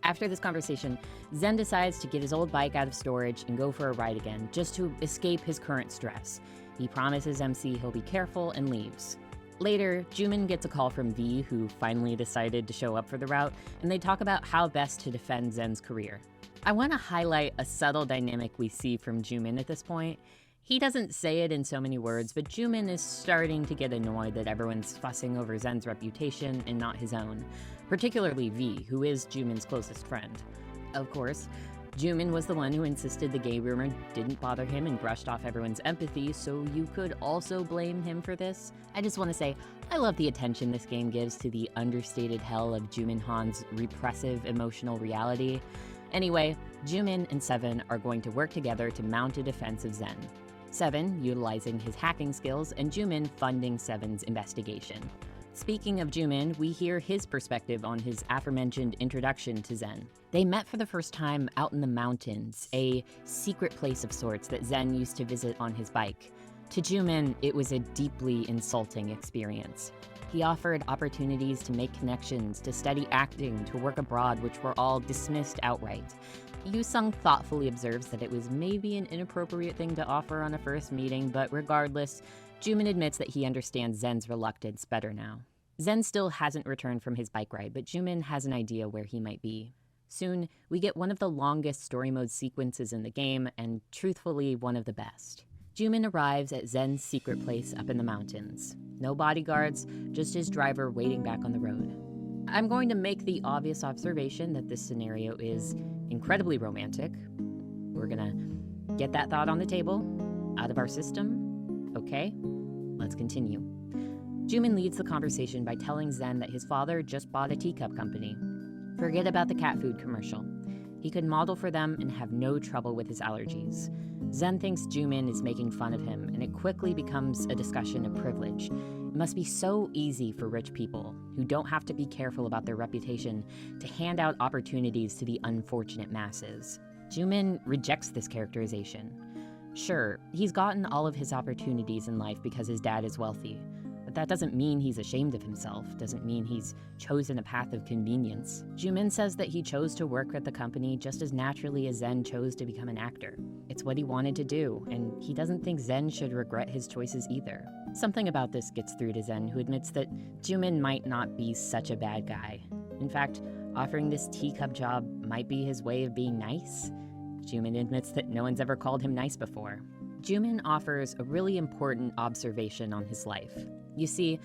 after this conversation, Zen decides to get his old bike out of storage and go for a ride again, just to escape his current stress. He promises MC he'll be careful and leaves. Later, Jumin gets a call from V, who finally decided to show up for the route, and they talk about how best to defend Zen's career. I want to highlight a subtle dynamic we see from Jumin at this point. He doesn't say it in so many words, but Jumin is starting to get annoyed that everyone's fussing over Zen's reputation and not his own, particularly V, who is Jumin's closest friend. Of course, Jumin was the one who insisted the gay rumor didn't bother him and brushed off everyone's empathy, so you could also blame him for this. I just want to say, I love the attention this game gives to the understated hell of Jumin Han's repressive emotional reality. Anyway, Jumin and Seven are going to work together to mount a defense of Zen. Seven utilizing his hacking skills and Jumin funding Seven's investigation. Speaking of Jumin, we hear his perspective on his aforementioned introduction to Zen. They met for the first time out in the mountains, a secret place of sorts that Zen used to visit on his bike. To Jumin, it was a deeply insulting experience. He offered opportunities to make connections, to study acting, to work abroad, which were all dismissed outright. Yu-sung thoughtfully observes that it was maybe an inappropriate thing to offer on a first meeting, but regardless, Jumin admits that he understands Zen's reluctance better now. Zen still hasn't returned from his bike ride, but Jumin has an idea where he might be. Soon, we get one of the longest story mode sequences in the game, and truthfully, one of the best. Jumin arrives at Zen's secret place up in the mountains. No bodyguards, just his driver waiting back on the road. I'm going to make the obvious observation that this scenario is incredibly romantic. We're gonna get that thought on the table, out of our system. Okay, let's continue. Jumin leads the conversation by telling Zen that his father just bought a teacup company. Forget about the cat food commercial. He could model for them and have no trouble with his allergies. Zen thinks Jumin is making fun of him, and it quickly becomes a discussion of privilege. It must be so easy for rich people, who don't have to be careful about their reputation, to hand out opportunities to the unfortunate masses. Jumin rejects this characterization. Sure, he's gotten all of his opportunities in life because his dad is wealthy, but that doesn't mean he's ashamed of himself, doesn't mean he's chosen a path of convenience. Jumin says that he chose to work at the company just as naturally as Zen chose to become an actor. It's what he wanted to do, and he doesn't think Zen should regret his choices either. Something about this gets through to Zen, who admits that Jumin might not be such a bad guy. In fact, offering this teacup job might be his way of being nice. Jumin admits that no one's ever called him nice before. Jumin offers a really important observation on his life. You see,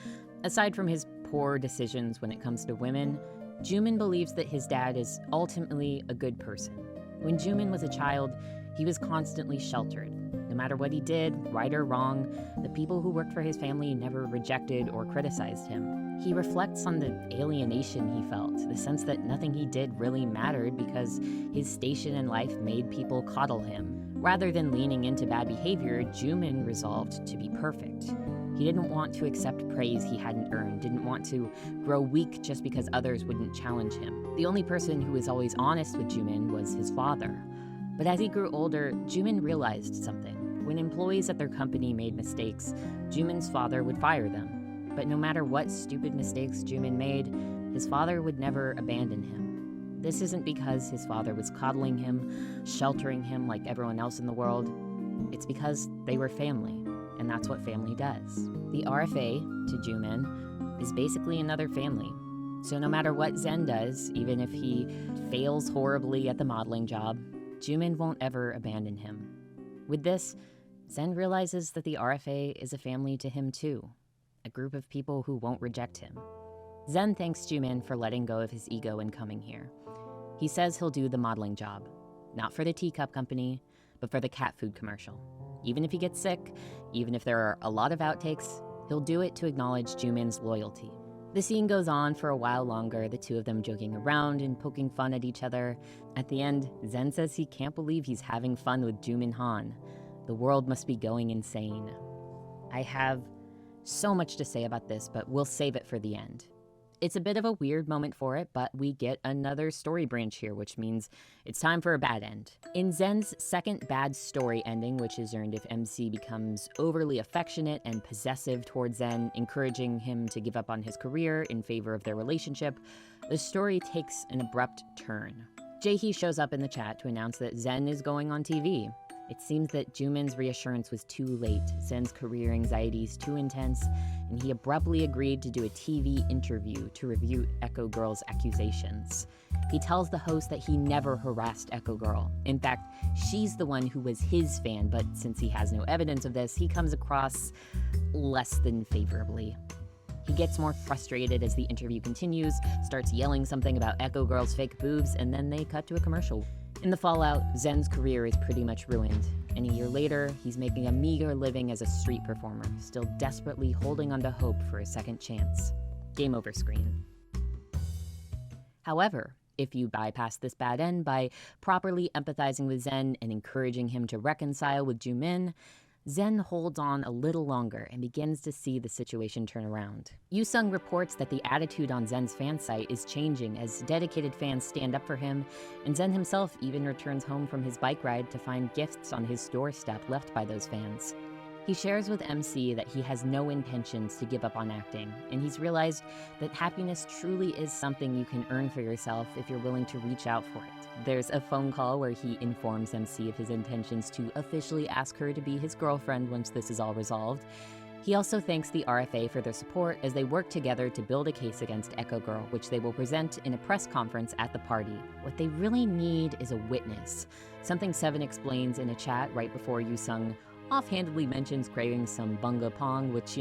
aside from his poor decisions when it comes to women, Jumin believes that his dad is ultimately a good person. When Jumin was a child, he was constantly sheltered. No matter what he did, right or wrong, the people who worked for his family never rejected or criticized him. He reflects on the alienation he felt, the sense that nothing he did really mattered because his station in life made people coddle him. Rather than leaning into bad behavior, Jumin resolved to be perfect. He didn't want to accept praise he hadn't earned, didn't want to grow weak just because others wouldn't challenge him. The only person who was always honest with Jumin was his father. But as he grew older, Jumin realized something. When employees at their company made mistakes, Jumin's father would fire them. But no matter what stupid mistakes Jumin made, his father would never abandon him. This isn't because his father was coddling him, sheltering him like everyone else in the world. It's because they were family, and that's what family does. The RFA, to Jumin, is basically another family. So no matter what Zen does, even if he fails horribly at the modeling job, Jumin won't ever abandon him. With this, Zen realizes that the RFA is a family to him too, a group of people who won't reject him. Zen thanks Jumin for letting go of his ego and coming here. He says he'll do the modeling job, not for the teacup company, but for the cat food commercial. Even if he gets sick, even if there are a lot of outtakes, he'll do it to acknowledge Jumin's loyalty. The scene goes on for a while longer, the two of them joking around and poking fun at each other. At the end, Zen says he can't believe he's having fun with Jumin Han. The world must be going insane. I have so much to say about this, but we'll save it for the end. It's a bit of a weird moment for it, but we get another story branch here, which means it's time for a bad end. In Zen's second bad story ending, which is earned if MC becomes overly affectionate and possessive towards Zen, encouraging him to give up on his career in favor of their relationship, the story takes an abrupt turn. Jaehee shows up in the chat to announce that Zen is going on TV. It seems that Jumin's reassurance was too late, Zen's career anxieties too intense, and he abruptly agreed to do a TV interview to refute Echo Girl's accusations. He tells the host that he never harassed Echo Girl. In fact, she's the one who was his fan, but since he has no evidence of this, he comes across less than favorably. He gets more frustrated as the interview continues, starts yelling something about Echo Girl's fake boobs, and then they cut to a commercial. In the fallout, Zen's career is pretty much ruined, and a year later, he's making a meager living as a street performer, still desperately holding on to hope for a second chance. Game over screen. However, if you bypass this bad end by properly empathizing with Zen and encouraging him to reconcile with Jumin, Zen holds on a little longer and begins to see the situation turn around. Yusung reports that the attitude on Zen's fan site is changing as dedicated fans stand up for him, and Zen himself even returns home from his bike ride to find gifts on his doorstep left by those fans. He shares with MC that he has no intentions to give up on acting, and he's realized that happiness truly is something you can earn for yourself if you're willing to reach out for it. There's a phone call where he informs MC of his intentions to officially ask her to be his girlfriend once this is all resolved. He also thanks the RFA for their support as they work together to build a case against Echo Girl, which they will present in a press conference at the party. What they really need is a witness, something Seven explains in a chat right before Yusung offhandedly mentions craving some bunga pong, which,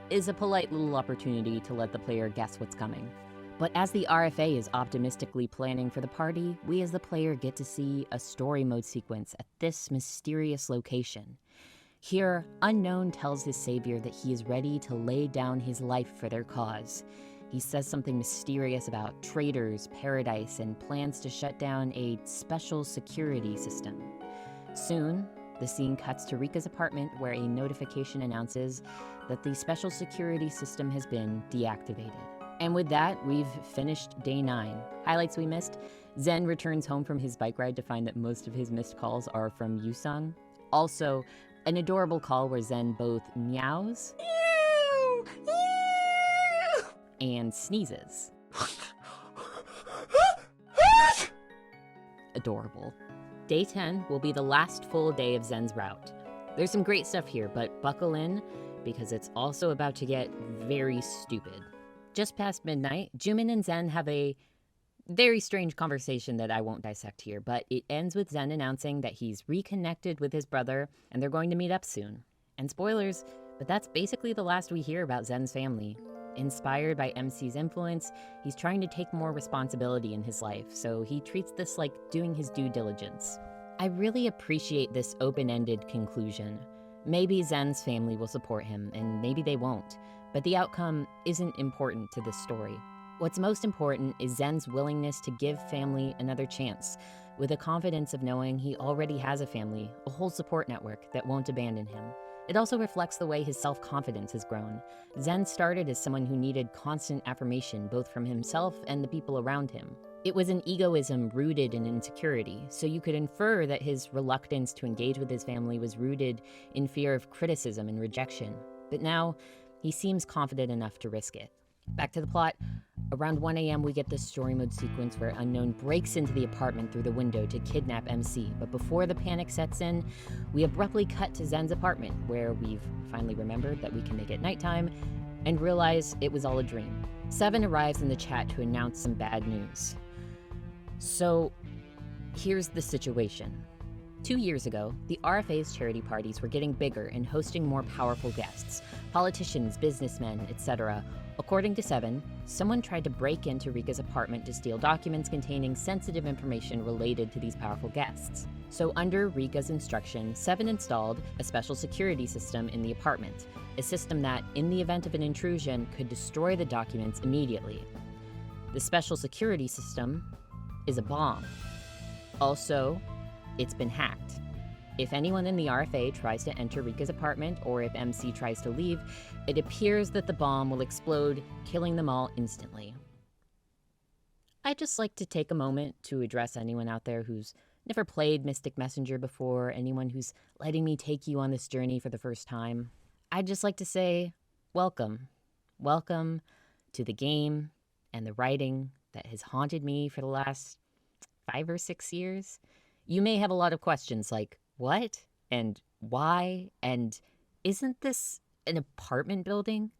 is a polite little opportunity to let the player guess what's coming. But as the RFA is optimistically planning for the party, we as the player get to see a story mode sequence at this mysterious location. Here, Unknown tells his savior that he is ready to lay down his life for their cause. He says something mysterious about traitors, paradise, and plans to shut down a special security system. Soon, the scene cuts to Rika's apartment where a notification announces that the special security system has been deactivated. And with that, we've finished day 9. Highlights we missed: Zen returns home from his bike ride to find that most of his missed calls are from Yusung. Also, an adorable call where Zen both meows and sneezes. Adorable. Day 10 will be the last full day of Zen's route. There's some great stuff here, but buckle in because it's also about to get very stupid. Just past midnight, Jumin and Zen have a very strange conversation that I won't dissect here, but it ends with Zen announcing that he's reconnected with his brother and they're going to meet up soon. And spoilers, but that's basically the last we hear about Zen's family. Inspired by MC's influence, he's trying to take more responsibility in his life, so he treats this like doing his due diligence. I really appreciate this open-ended conclusion. Maybe Zen's family will support him, and maybe they won't, but the outcome isn't important to this story. What's most important is Zen's willingness to give family another chance, with the confidence of knowing he already has a family, a whole support network that won't abandon him. It also reflects the way his self-confidence has grown. Zen started as someone who needed constant affirmation both from himself and the people around him. It was an egoism rooted in insecurity, so you could infer that his reluctance to engage with his family was rooted in fear of criticism and rejection. But now, he seems confident enough to risk it. Back to the plot. Around 1 a.m. we get this story mode sequence where Unknown breaks into the apartment through the window to kidnap MC, but before the panic sets in, we abruptly cut to Zen's apartment, where we've finally remembered that we can make it nighttime, and realize it was all a dream. Seven arrives in the chat to announce some bad news. So, here's the situation. 2 years ago, the RFA's charity parties were getting bigger and hosting more powerful guests, politicians, businessmen, etc. According to Seven, someone tried to break into Rika's apartment to steal documents containing sensitive information related to these powerful guests. So under Rika's instruction, Seven installed a special security system in the apartment, a system that, in the event of an intrusion, could destroy the documents immediately. The special security system is a bomb. Also, it's been hacked. If anyone in the RFA tries to enter Rika's apartment, or if MC tries to leave, it appears that the bomb will explode, killing them all instantly. I'd just like to take a moment to address anyone out there who's never played Mystic Messenger before, anyone who's letting me take you on this journey for the first time. I'd just like to say, welcome. Welcome to the game and the writing that has haunted me for the last 5 or 6 years. You may have a lot of questions like, What? And why? And isn't this an apartment building?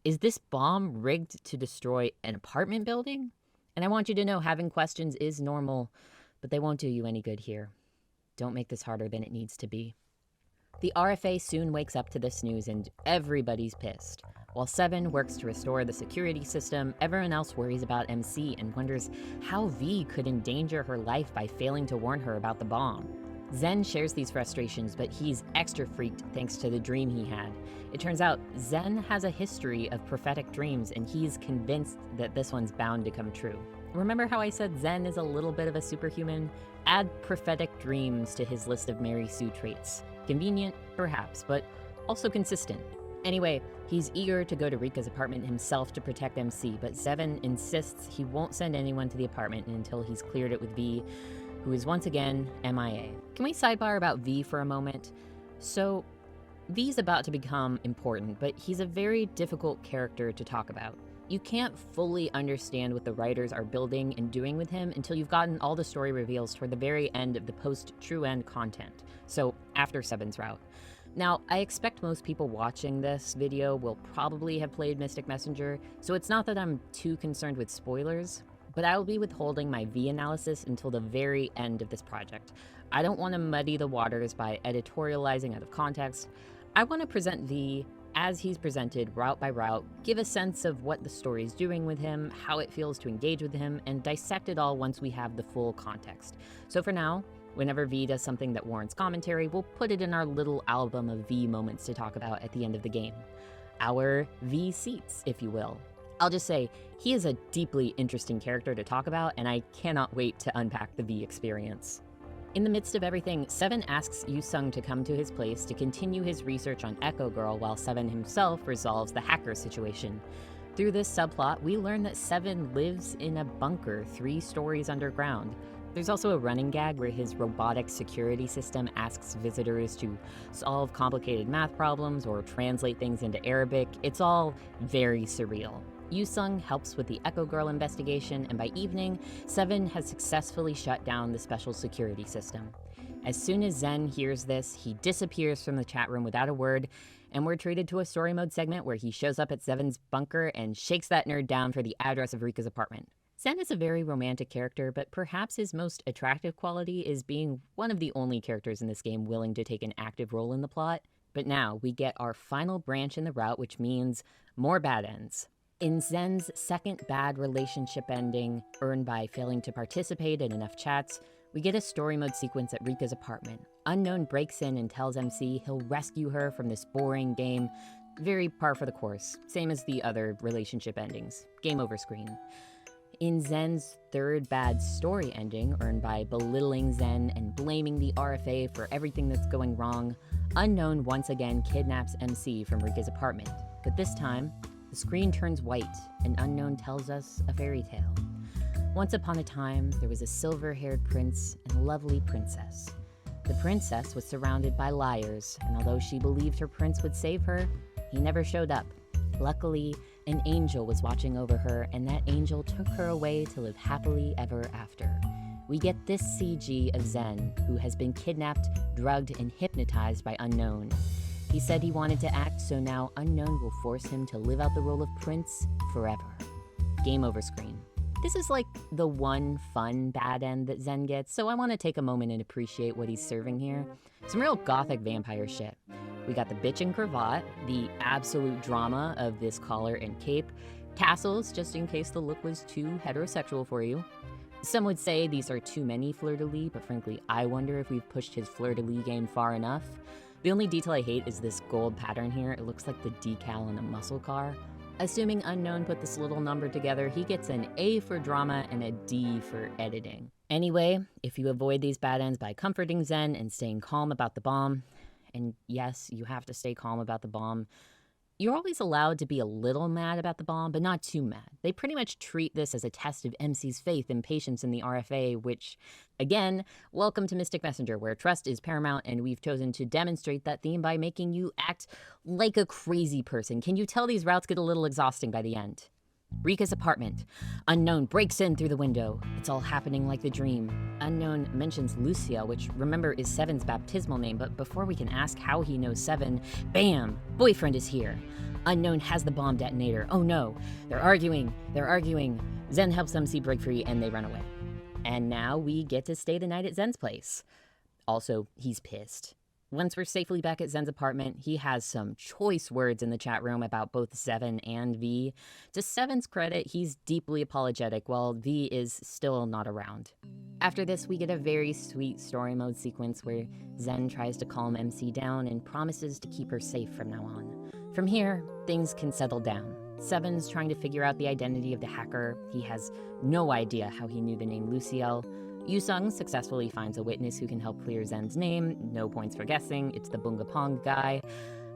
Is this bomb rigged to destroy an apartment building? And I want you to know having questions is normal, but they won't do you any good here. Don't make this harder than it needs to be. The RFA soon wakes up to this news and everybody's pissed. While Seven works to restore the security system, everyone else worries about MC and wonders how V could endanger her life by failing to warn her about the bomb. Zen shares these frustrations, but he's extra freaked thanks to the dream he had. It turns out Zen has a history of prophetic dreams, and he's convinced that this one's bound to come true. Remember how I said Zen is a little bit of a superhuman? Add prophetic dreams to his list of Mary Sue traits. Convenient, perhaps, but also consistent. Anyway, he's eager to go to Rika's apartment himself to protect MC, but Seven insists he won't send anyone to the apartment until he's cleared it with V, who is once again MIA. Can we sidebar about V for a moment? So, V's about to become important, but he's a very difficult character to talk about. You can't fully understand what the writers are building and doing with him until you've gotten all the story reveals toward the very end of the post-True End content, so after Seven's route. Now, I expect most people watching this video will probably have played Mystic Messenger, so it's not that I'm too concerned with spoilers, but I will be withholding my V analysis until the very end of this project. I don't want to muddy the waters by editorializing out of context. I want to present V as he's presented, route by route, give a sense of what the story's doing with him, how it feels to engage with him, and dissect it all once we have the full context. So for now, whenever V does something that warrants commentary, we'll put it in our little album of V moments to talk about at the end of the game. Our V seats, if you will. I'll just say, he is a deeply interesting character to talk about, and I cannot wait to unpack the V experience. In the midst of everything, Seven asks Yu-sung to come to his place to continue his research on Echo Girl while Seven himself resolves the hacker situation. Through this subplot, we learn that Seven lives in a bunker 3 stories underground. There's also a running gag where his robotic security system asks visitors to solve complicated math problems or translate things into Arabic. It's all very surreal. Yu-sung helps with the Echo Girl investigation, and by evening, Seven has successfully shut down the special security system. As soon as Zen hears this, he disappears from the chat room without a word, and we're treated to a story mode segment where he shows up at Seven's bunker and shakes that nerd down for the address of Rika's apartment. Zen is a very romantic character, but perhaps his most attractive quality is being one of the only characters in this game willing to take an active role in the plot. But now we get our final branch in the route, which means more bad ends. In Zen's second bad relationship ending, earned by failing to participate in enough chats, we get a story mode sequence at Rika's apartment. Unknown breaks in and tells MC he'll rescue her from this boring game. Very par for the course, same as the other relationship endings. Game over screen. In Zen's third bad story ending, earned by belittling Zen and blaming the RFA for everything that's going wrong, Unknown once again kidnaps MC from Rika's apartment. But this time, the screen turns white, and Unknown tells us a fairy tale. Once upon a time, there was a silver-haired prince and a lovely princess. The princess was surrounded by liars, and although she believed her prince would save her, he never showed up. Luckily, an angel was watching over her, and that angel took her away to live happily ever after. We get this CG of Zen, who has been kidnapped, drugged, and hypnotized by Unknown. He said he wanted to act, so now Unknown will force him to live out the role of prince forever. Game over screen. This is like the one fun bad end that Zen gets, so I want to take a moment and appreciate what he's serving here. Some real gothic vampire shit. We got the bitch and cravat, the absolute drama of this collar and cape, tassels just in case the look was too heterosexual for you. Some would say these are too many fleur-de-lis, but frankly, I wonder if we've pushed his fleur-de-lis game far enough. The only detail I hate is this gold pattern here. It looks like the decal on a muscle car. Assuming Unknown put this little number together, he gets an A for drama and a D for editing. Anyway, if you avoid these bad ends by comforting Zen and staying calm about the bomb, and yes, you have to stay calm about the bomb, you're always allowed to be a little mad about the bomb, but not too mad. They pretty much treat this as a test of MC's faith and patience in the RFA, which, again, welcome to Mystic Messenger, where trust is paramount, and we've chosen to demonstrate that theme by making you act like a crazy person. Can you tell these routes get a little exhausting by the end? Rika's apartment. Unknown breaks in through the window. It's all happening like the dream. Unknown mentions Lucia, which remember is Seven's baptismal name, but before we can ask how he knows Seven, bam! Boyfriend is here. Unknown has the bomb detonator. Oh no! They're arguing. Zen helps MC break free and they run away. And now we get to stay the night at Zen's place. Also, he's pissed. Once we're safely back at Zen's apartment, he has some choice words in the chat room about both Seven and V. To Seven's credit, he's deeply apologetic, while V is still not around. After this, we get a very sweet story mode sequence where Zen tries to calm MC down and promises to keep her safe from now on. From here, things can settle down. Seven's trying to figure out the identity of the hacker. He has no idea how he knew the name Luciel. Yusung successfully finds a witness who can help clear Zen's name. No points for guessing, it's the Bunga Pong guy.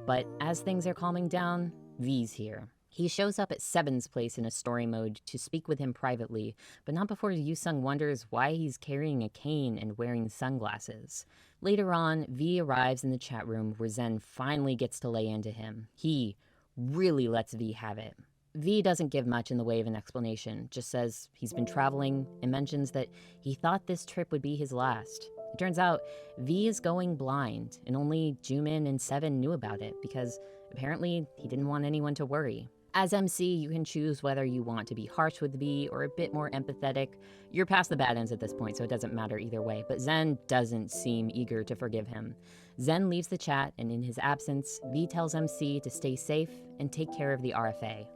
But as things are calming down, V's here. He shows up at Seven's place in a story mode to speak with him privately, but not before Yusung wonders why he's carrying a cane and wearing sunglasses. Later on, V arrives in the chat room where Zen finally gets to lay into him. He really lets V have it. V doesn't give much in the way of an explanation, just says he's been traveling and mentions that he thought this trip would be his last. It turns out V is going blind, and only Jumin and Seven knew about it because apparently he didn't want anyone to worry. As MC, you can choose whether you want to be harsh with V or a bit more empathetic. You're past the bad ends at this point, so it doesn't matter either way, but Zen doesn't seem eager to forgive him. Zen leaves the chat, and in his absence, V tells MC to stay safe and take care of the RFA.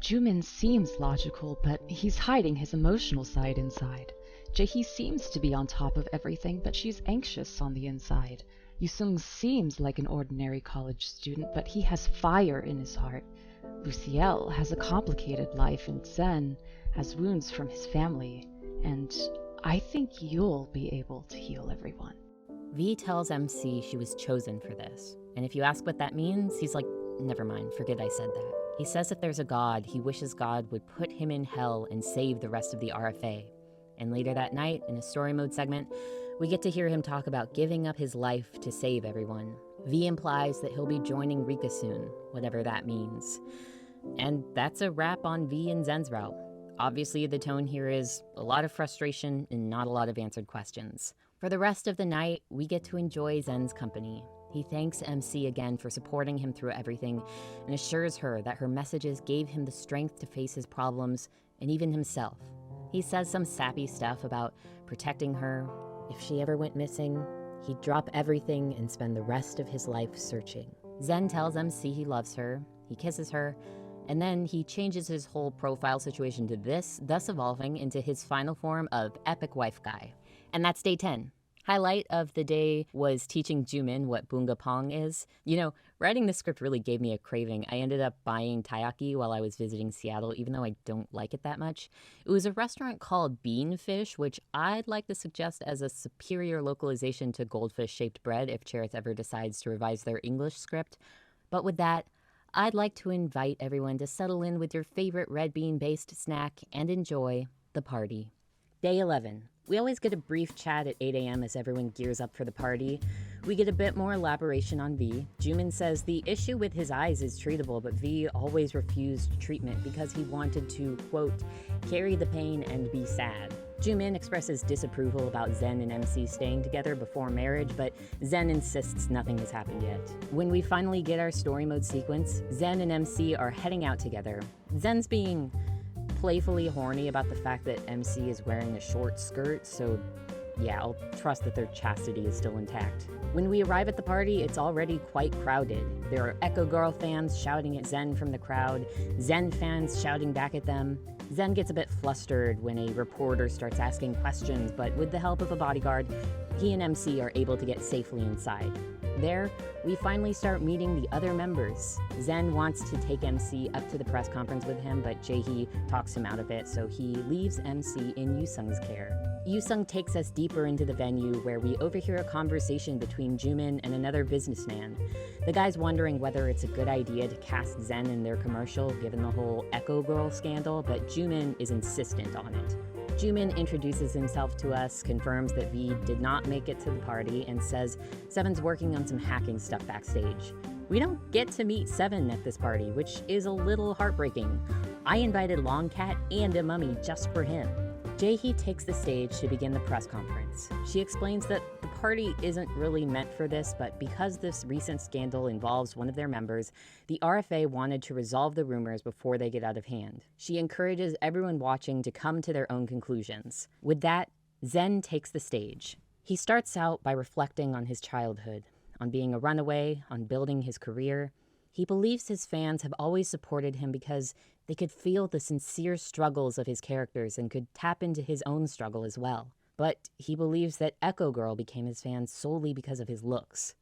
Jumin seems logical, but he's hiding his emotional side inside. Jaehee seems to be on top of everything, but she's anxious on the inside. Yusung seems like an ordinary college student, but he has fire in his heart. Luciel has a complicated life, and Zen has wounds from his family. And I think you'll be able to heal everyone. V tells MC she was chosen for this. And if you ask what that means, he's like, never mind, forget I said that. He says if there's a God, he wishes God would put him in hell and save the rest of the RFA. And later that night, in a story mode segment, we get to hear him talk about giving up his life to save everyone. V implies that he'll be joining Rika soon, whatever that means. And that's a wrap on V and Zen's route. Obviously, the tone here is a lot of frustration and not a lot of answered questions. For the rest of the night, we get to enjoy Zen's company. He thanks MC again for supporting him through everything and assures her that her messages gave him the strength to face his problems and even himself. He says some sappy stuff about protecting her. If she ever went missing, he'd drop everything and spend the rest of his life searching. Zen tells MC he loves her, he kisses her, and then he changes his whole profile situation to this, thus evolving into his final form of epic wife guy. And that's day 10. Highlight of the day was teaching Jumin what Bunga Pong is. You know, writing the script really gave me a craving. I ended up buying taiyaki while I was visiting Seattle, even though I don't like it that much. It was a restaurant called Beanfish, which I'd like to suggest as a superior localization to goldfish-shaped bread if Cherith ever decides to revise their English script. But with that, I'd like to invite everyone to settle in with your favorite red bean-based snack and enjoy the party. Day 11. We always get a brief chat at 8 a.m. as everyone gears up for the party. We get a bit more elaboration on V. Jumin says the issue with his eyes is treatable, but V always refused treatment because he wanted to, quote, carry the pain and be sad. Jumin expresses disapproval about Zen and MC staying together before marriage, but Zen insists nothing has happened yet. When we finally get our story mode sequence, Zen and MC are heading out together. Zen's being playfully horny about the fact that MC is wearing a short skirt, so yeah, I'll trust that their chastity is still intact. When we arrive at the party, it's already quite crowded. There are Echo Girl fans shouting at Zen from the crowd, Zen fans shouting back at them. Zen gets a bit flustered when a reporter starts asking questions, but with the help of a bodyguard, he and MC are able to get safely inside. There, we finally start meeting the other members. Zen wants to take MC up to the press conference with him, but Jaehee talks him out of it, so he leaves MC in Yusung's care. Yusung takes us deeper into the venue where we overhear a conversation between Jumin and another businessman. The guy's wondering whether it's a good idea to cast Zen in their commercial given the whole Echo Girl scandal, but Jumin is insistent on it. Jumin introduces himself to us, confirms that V did not make it to the party, and says Seven's working on some hacking stuff backstage. We don't get to meet Seven at this party, which is a little heartbreaking. I invited Longcat and a mummy just for him. Jae-hee takes the stage to begin the press conference. She explains that the party isn't really meant for this, but because this recent scandal involves one of their members, the RFA wanted to resolve the rumors before they get out of hand. She encourages everyone watching to come to their own conclusions. With that, Zen takes the stage. He starts out by reflecting on his childhood, on being a runaway, on building his career. He believes his fans have always supported him because they could feel the sincere struggles of his characters and could tap into his own struggle as well. But he believes that Echo Girl became his fan solely because of his looks.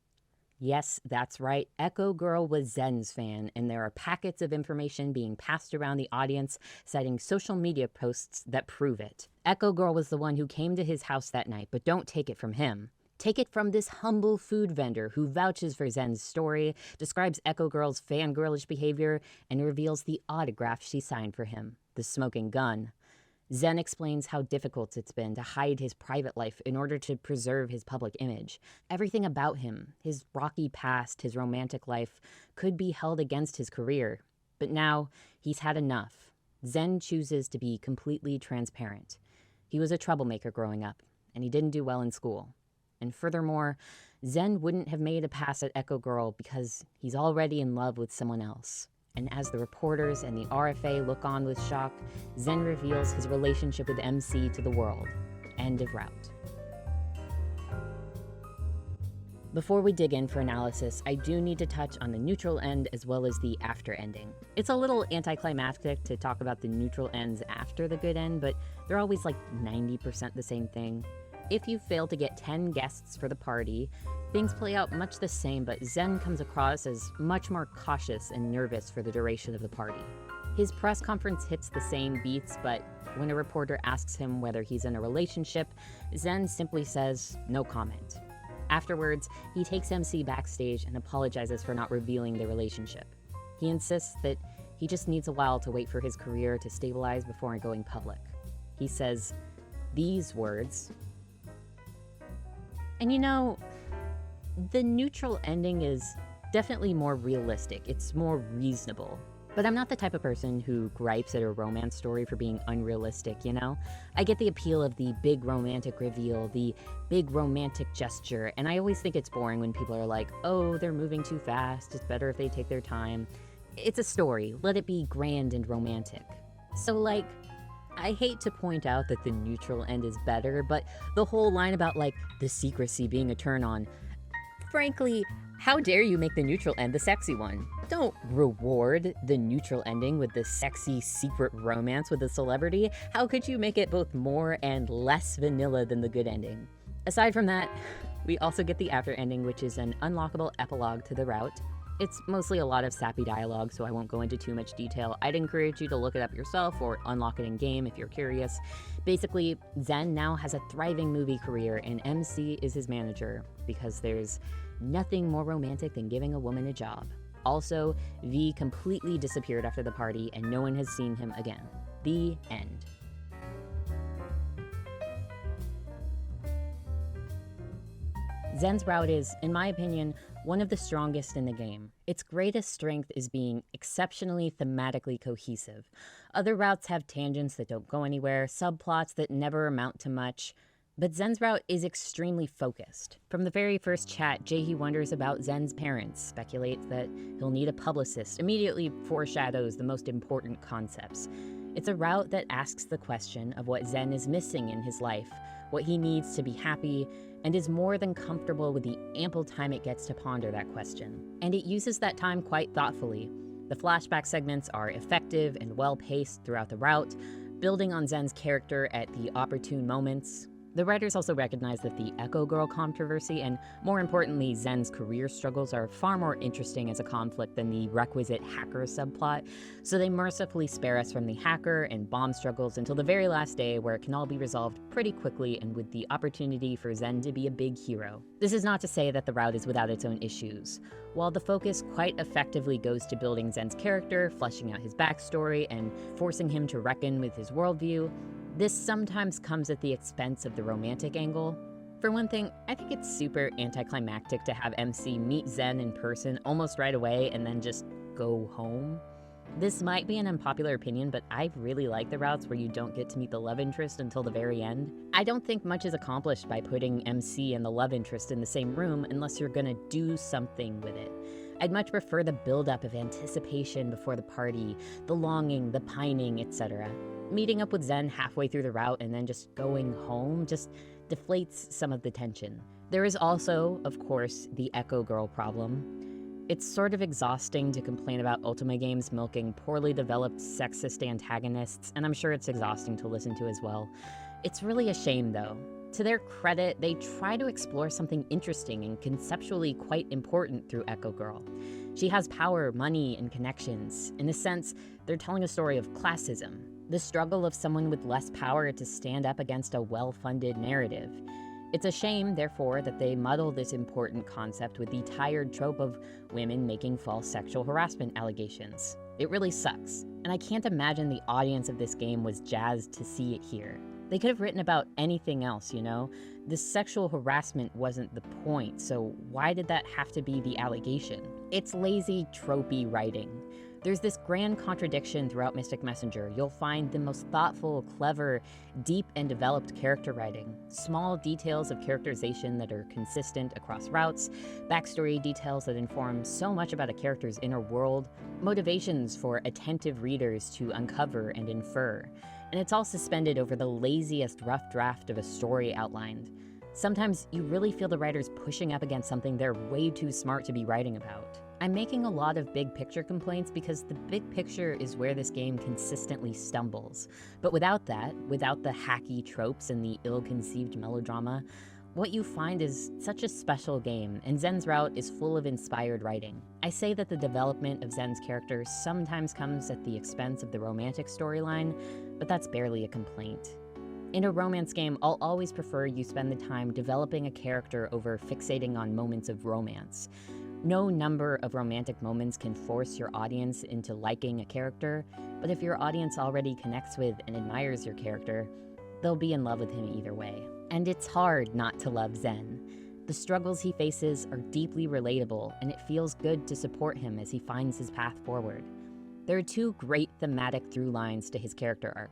Yes, that's right, Echo Girl was Zen's fan, and there are packets of information being passed around the audience, citing social media posts that prove it. Echo Girl was the one who came to his house that night, but don't take it from him. Take it from this humble food vendor who vouches for Zen's story, describes Echo Girl's fangirlish behavior, and reveals the autograph she signed for him, the smoking gun. Zen explains how difficult it's been to hide his private life in order to preserve his public image. Everything about him, his rocky past, his romantic life, could be held against his career. But now, he's had enough. Zen chooses to be completely transparent. He was a troublemaker growing up, and he didn't do well in school. And furthermore, Zen wouldn't have made a pass at Echo Girl because he's already in love with someone else. And as the reporters and the RFA look on with shock, Zen reveals his relationship with MC to the world. End of route. Before we dig in for analysis, I do need to touch on the neutral end as well as the after ending. It's a little anticlimactic to talk about the neutral ends after the good end, but they're always like 90% the same thing. If you fail to get 10 guests for the party, things play out much the same, but Zen comes across as much more cautious and nervous for the duration of the party. His press conference hits the same beats, but when a reporter asks him whether he's in a relationship, Zen simply says, no comment. Afterwards, he takes MC backstage and apologizes for not revealing their relationship. He insists that he just needs a while to wait for his career to stabilize before going public. He says these words, and you know, the neutral ending is definitely more realistic. It's more reasonable. But I'm not the type of person who gripes at a romance story for being unrealistic, you know? I get the appeal of the big romantic reveal, the big romantic gesture, and I always think it's boring when people are like, oh, they're moving too fast, it's better if they take their time. It's a story, let it be grand and romantic. So like, I hate to point out that the neutral end is better, but the whole line about like the secrecy being a turn on, frankly, how dare you make the neutral end the sexy one? Don't reward the neutral ending with the sexy secret romance with a celebrity. How could you make it both more and less vanilla than the good ending? Aside from that, we also get the after ending, which is an unlockable epilogue to the route. It's mostly a lot of sappy dialogue, so I won't go into too much detail. I'd encourage you to look it up yourself or unlock it in game if you're curious. Basically, Zen now has a thriving movie career and MC is his manager because there's nothing more romantic than giving a woman a job. Also, V completely disappeared after the party and no one has seen him again. The end. Zen's route is, in my opinion, one of the strongest in the game. Its greatest strength is being exceptionally thematically cohesive. Other routes have tangents that don't go anywhere, subplots that never amount to much, but Zen's route is extremely focused. From the very first chat, Jae-hee wonders about Zen's parents, speculates that he'll need a publicist, immediately foreshadows the most important concepts. It's a route that asks the question of what Zen is missing in his life, what he needs to be happy, and is more than comfortable with the ample time it gets to ponder that question. And it uses that time quite thoughtfully. The flashback segments are effective and well-paced throughout the route, building on Zen's character at the opportune moments. The writers also recognize that the Echo Girl controversy and, more importantly, Zen's career struggles are far more interesting as a conflict than the requisite hacker subplot, so they mercifully spare us from the hacker and bomb struggles until the very last day, where it can all be resolved pretty quickly and with the opportunity for Zen to be a big hero. This is not to say that the route is without its own issues. While the focus quite effectively goes to building Zen's character, fleshing out his backstory, and forcing him to reckon with his worldview, this sometimes comes at the expense of the romantic angle. For one thing, I think it's super anticlimactic to have MC meet Zen in person almost right away and then just go home. This might be an unpopular opinion, but I really like the routes where you don't get to meet the love interest until the very end. I don't think much is accomplished by putting MC and the love interest in the same room unless you're gonna do something with it. I'd much prefer the buildup of anticipation before the party, the longing, the pining, etc. Meeting up with Zen halfway through the route and then just going home just deflates some of the tension. There is also, of course, the Echo Girl problem. It's sort of exhausting to complain about Ultima games milking poorly developed sexist antagonists, and I'm sure it's exhausting to listen to as well. It's really a shame, though. To their credit, they try to explore something interesting and conceptually quite important through Echo Girl. She has power, money, and connections. In a sense, they're telling a story of classism, the struggle of someone with less power to stand up against a well-funded narrative. It's a shame, therefore, that they muddle this important concept with the tired trope of women making false sexual harassment allegations. It really sucks, and I can't imagine the audience of this game was jazzed to see it here. They could have written about anything else, you know? The sexual harassment wasn't the point, so why did that have to be the allegation? It's lazy, tropey writing. There's this grand contradiction throughout Mystic Messenger. You'll find the most thoughtful, clever, deep, and developed character writing. Small details of characterization that are consistent across routes, backstory details that inform so much about a character's inner world, motivations for attentive readers to uncover and infer. And it's all suspended over the laziest rough draft of a story outlined. Sometimes you really feel the writers pushing up against something they're way too smart to be writing about. I'm making a lot of big picture complaints because the big picture is where this game consistently stumbles. But without that, without the hacky tropes and the ill-conceived melodrama, what you find is such a special game, and Zen's route is full of inspired writing. I say that the development of Zen's characters sometimes comes at the expense of the romantic storyline, but that's barely a complaint. In a romance game, I'll always prefer you spend the time developing a character over fixating on moments of romance. No number of romantic moments can force your audience into liking a character, but if your audience already connects with and admires your character, they'll be in love with him either way. And it's hard not to love Zen. The struggles he faces are deeply relatable, and it feels good to support him as he finds his path forward. There are two great thematic through lines to his character arc.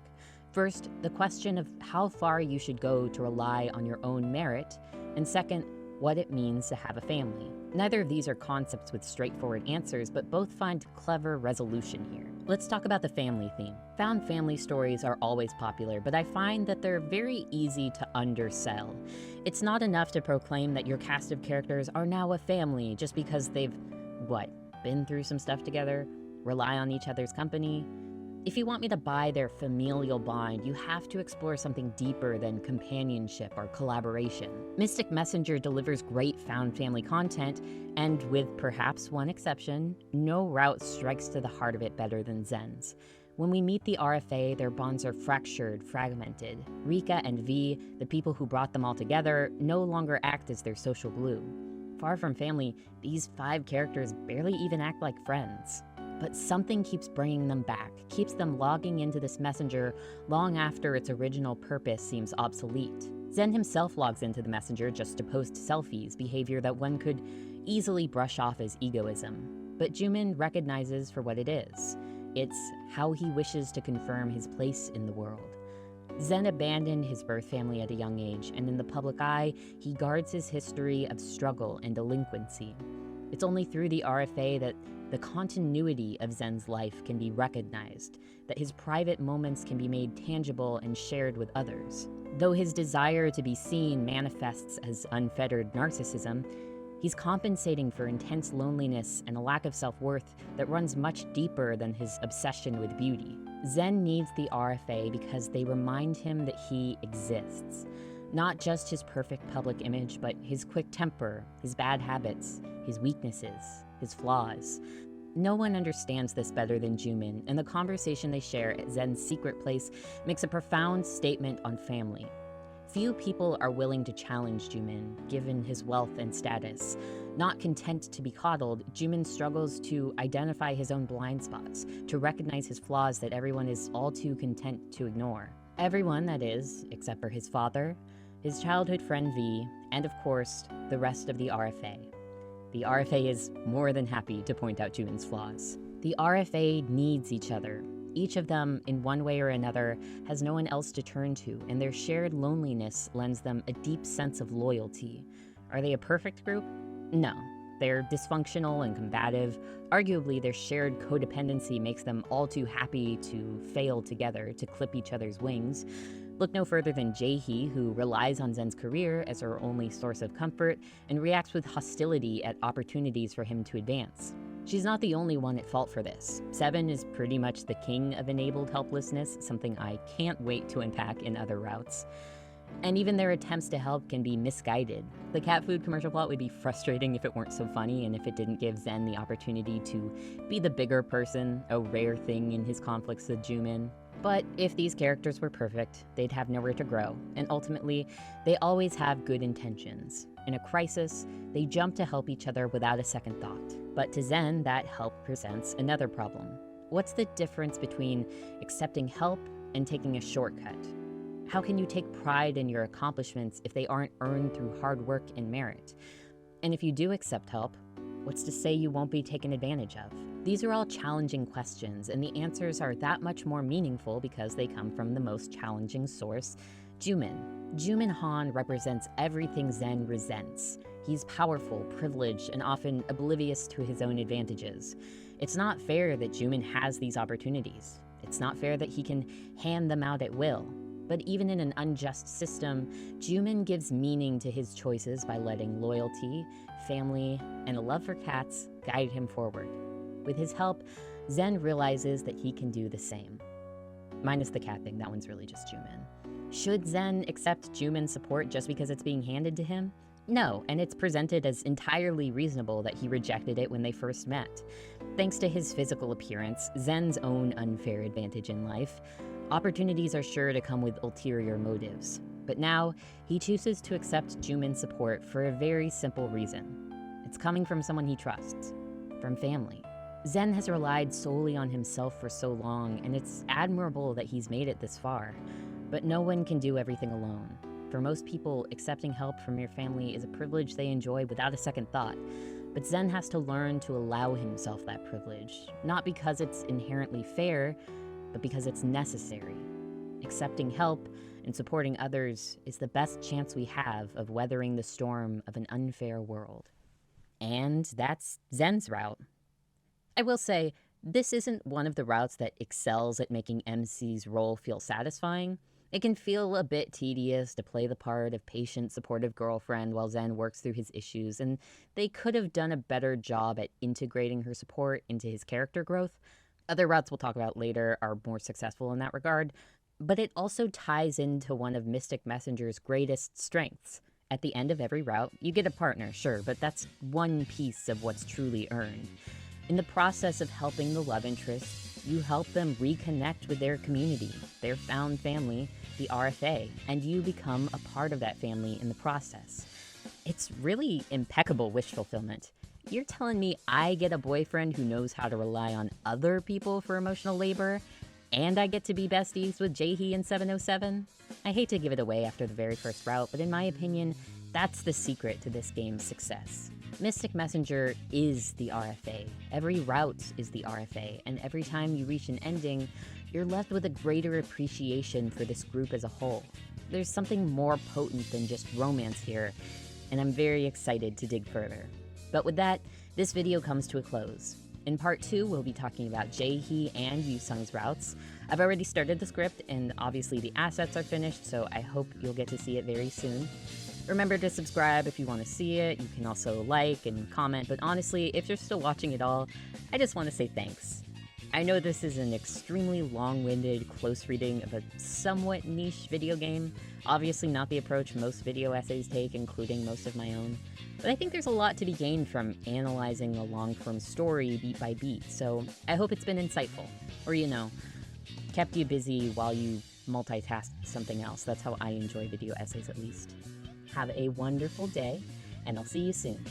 First, the question of how far you should go to rely on your own merit, and second, what it means to have a family. Neither of these are concepts with straightforward answers, but both find clever resolution here. Let's talk about the family theme. Found family stories are always popular, but I find that they're very easy to undersell. It's not enough to proclaim that your cast of characters are now a family just because they've, been through some stuff together, rely on each other's company. If you want me to buy their familial bond, you have to explore something deeper than companionship or collaboration. Mystic Messenger delivers great found family content, and with perhaps one exception, no route strikes to the heart of it better than Zen's. When we meet the RFA, their bonds are fractured, fragmented. Rika and V, the people who brought them all together, no longer act as their social glue. Far from family, these 5 characters barely even act like friends. But something keeps bringing them back, keeps them logging into this messenger long after its original purpose seems obsolete. Zen himself logs into the messenger just to post selfies, behavior that one could easily brush off as egoism. But Jumin recognizes for what it is. It's how he wishes to confirm his place in the world. Zen abandoned his birth family at a young age, and in the public eye, he guards his history of struggle and delinquency. It's only through the RFA that the continuity of Zen's life can be recognized, that his private moments can be made tangible and shared with others. Though his desire to be seen manifests as unfettered narcissism, he's compensating for intense loneliness and a lack of self-worth that runs much deeper than his obsession with beauty. Zen needs the RFA because they remind him that he exists. Not just his perfect public image, but his quick temper, his bad habits, his weaknesses, his flaws. No one understands this better than Jumin, and the conversation they share at Zen's secret place makes a profound statement on family. Few people are willing to challenge Jumin, given his wealth and status. Not content to be coddled, Jumin struggles to identify his own blind spots, to recognize his flaws that everyone is all too content to ignore. Everyone, that is, except for his father, his childhood friend V, and of course, the rest of the RFA. The RFA is more than happy to point out Jumin's flaws. The RFA needs each other. Each of them, in one way or another, has no one else to turn to, and their shared loneliness lends them a deep sense of loyalty. Are they a perfect group? No. They're dysfunctional and combative. Arguably, their shared codependency makes them all too happy to fail together, to clip each other's wings. Look no further than Jae-hee, who relies on Zen's career as her only source of comfort and reacts with hostility at opportunities for him to advance. She's not the only one at fault for this. Seven is pretty much the king of enabled helplessness, something I can't wait to unpack in other routes. And even their attempts to help can be misguided. The cat food commercial plot would be frustrating if it weren't so funny and if it didn't give Zen the opportunity to be the bigger person, a rare thing in his conflicts with Jumin. But if these characters were perfect, they'd have nowhere to grow, and ultimately, they always have good intentions. In a crisis, they jump to help each other without a second thought. But to Zen, that help presents another problem. What's the difference between accepting help and taking a shortcut? How can you take pride in your accomplishments if they aren't earned through hard work and merit? And if you do accept help, what's to say you won't be taken advantage of? These are all challenging questions, and the answers are that much more meaningful because they come from the most challenging source, Jumin. Jumin Han represents everything Zen resents. He's powerful, privileged, and often oblivious to his own advantages. It's not fair that Jumin has these opportunities. It's not fair that he can hand them out at will. But even in an unjust system, Jumin gives meaning to his choices by letting loyalty, family, and a love for cats guide him forward. With his help, Zen realizes that he can do the same. Minus the cat thing, that one's really just Jumin. Should Zen accept Jumin's support just because it's being handed to him? No, and it's presented as entirely reasonable that he rejected it when they first met. Thanks to his physical appearance, Zen's own unfair advantage in life, opportunities are sure to come with ulterior motives. But now, he chooses to accept Jumin's support for a very simple reason. It's coming from someone he trusts, from family. Zen has relied solely on himself for so long, and it's admirable that he's made it this far. But no one can do everything alone. For most people, accepting help from your family is a privilege they enjoy without a second thought. But Zen has to learn to allow himself that privilege, not because it's inherently fair, but because it's necessary. Accepting help and supporting others is the best chance we have of weathering the storm of an unfair world. And that's Zen's route. I will say, this isn't one of the routes that excels at making MC's role feel satisfying. It can feel a bit tedious to play the part of patient, supportive girlfriend while Zen works through his issues, and they could have done a better job at integrating her support into his character growth. Other routes we'll talk about later are more successful in that regard, but it also ties into one of Mystic Messenger's greatest strengths. At the end of every route, you get a partner, sure, but that's one piece of what's truly earned. In the process of helping the love interest, you help them reconnect with their community, their found family, the RFA, and you become a part of that family in the process. It's really impeccable wish fulfillment. You're telling me I get a boyfriend who knows how to rely on other people for emotional labor, and I get to be besties with Jae-hee and 707? I hate to give it away after the very first route, but in my opinion, that's the secret to this game's success. Mystic Messenger is the RFA. Every route is the RFA, and every time you reach an ending, you're left with a greater appreciation for this group as a whole. There's something more potent than just romance here, and I'm very excited to dig further. But with that, this video comes to a close. In part 2, we'll be talking about Jae-hee and Yu-sung's routes. I've already started the script, and obviously the assets are finished, so I hope you'll get to see it very soon. Remember to subscribe if you want to see it. You can also like and comment, but honestly, if you're still watching it all, I just want to say thanks. I know this is an extremely long-winded, close reading of a somewhat niche video game, obviously not the approach most video essays take, including most of my own, but I think there's a lot to be gained from analyzing a long-form story beat by beat, so I hope it's been insightful, or kept you busy while you multitask something else. That's how I enjoy video essays, at least. Have a wonderful day, and I'll see you soon.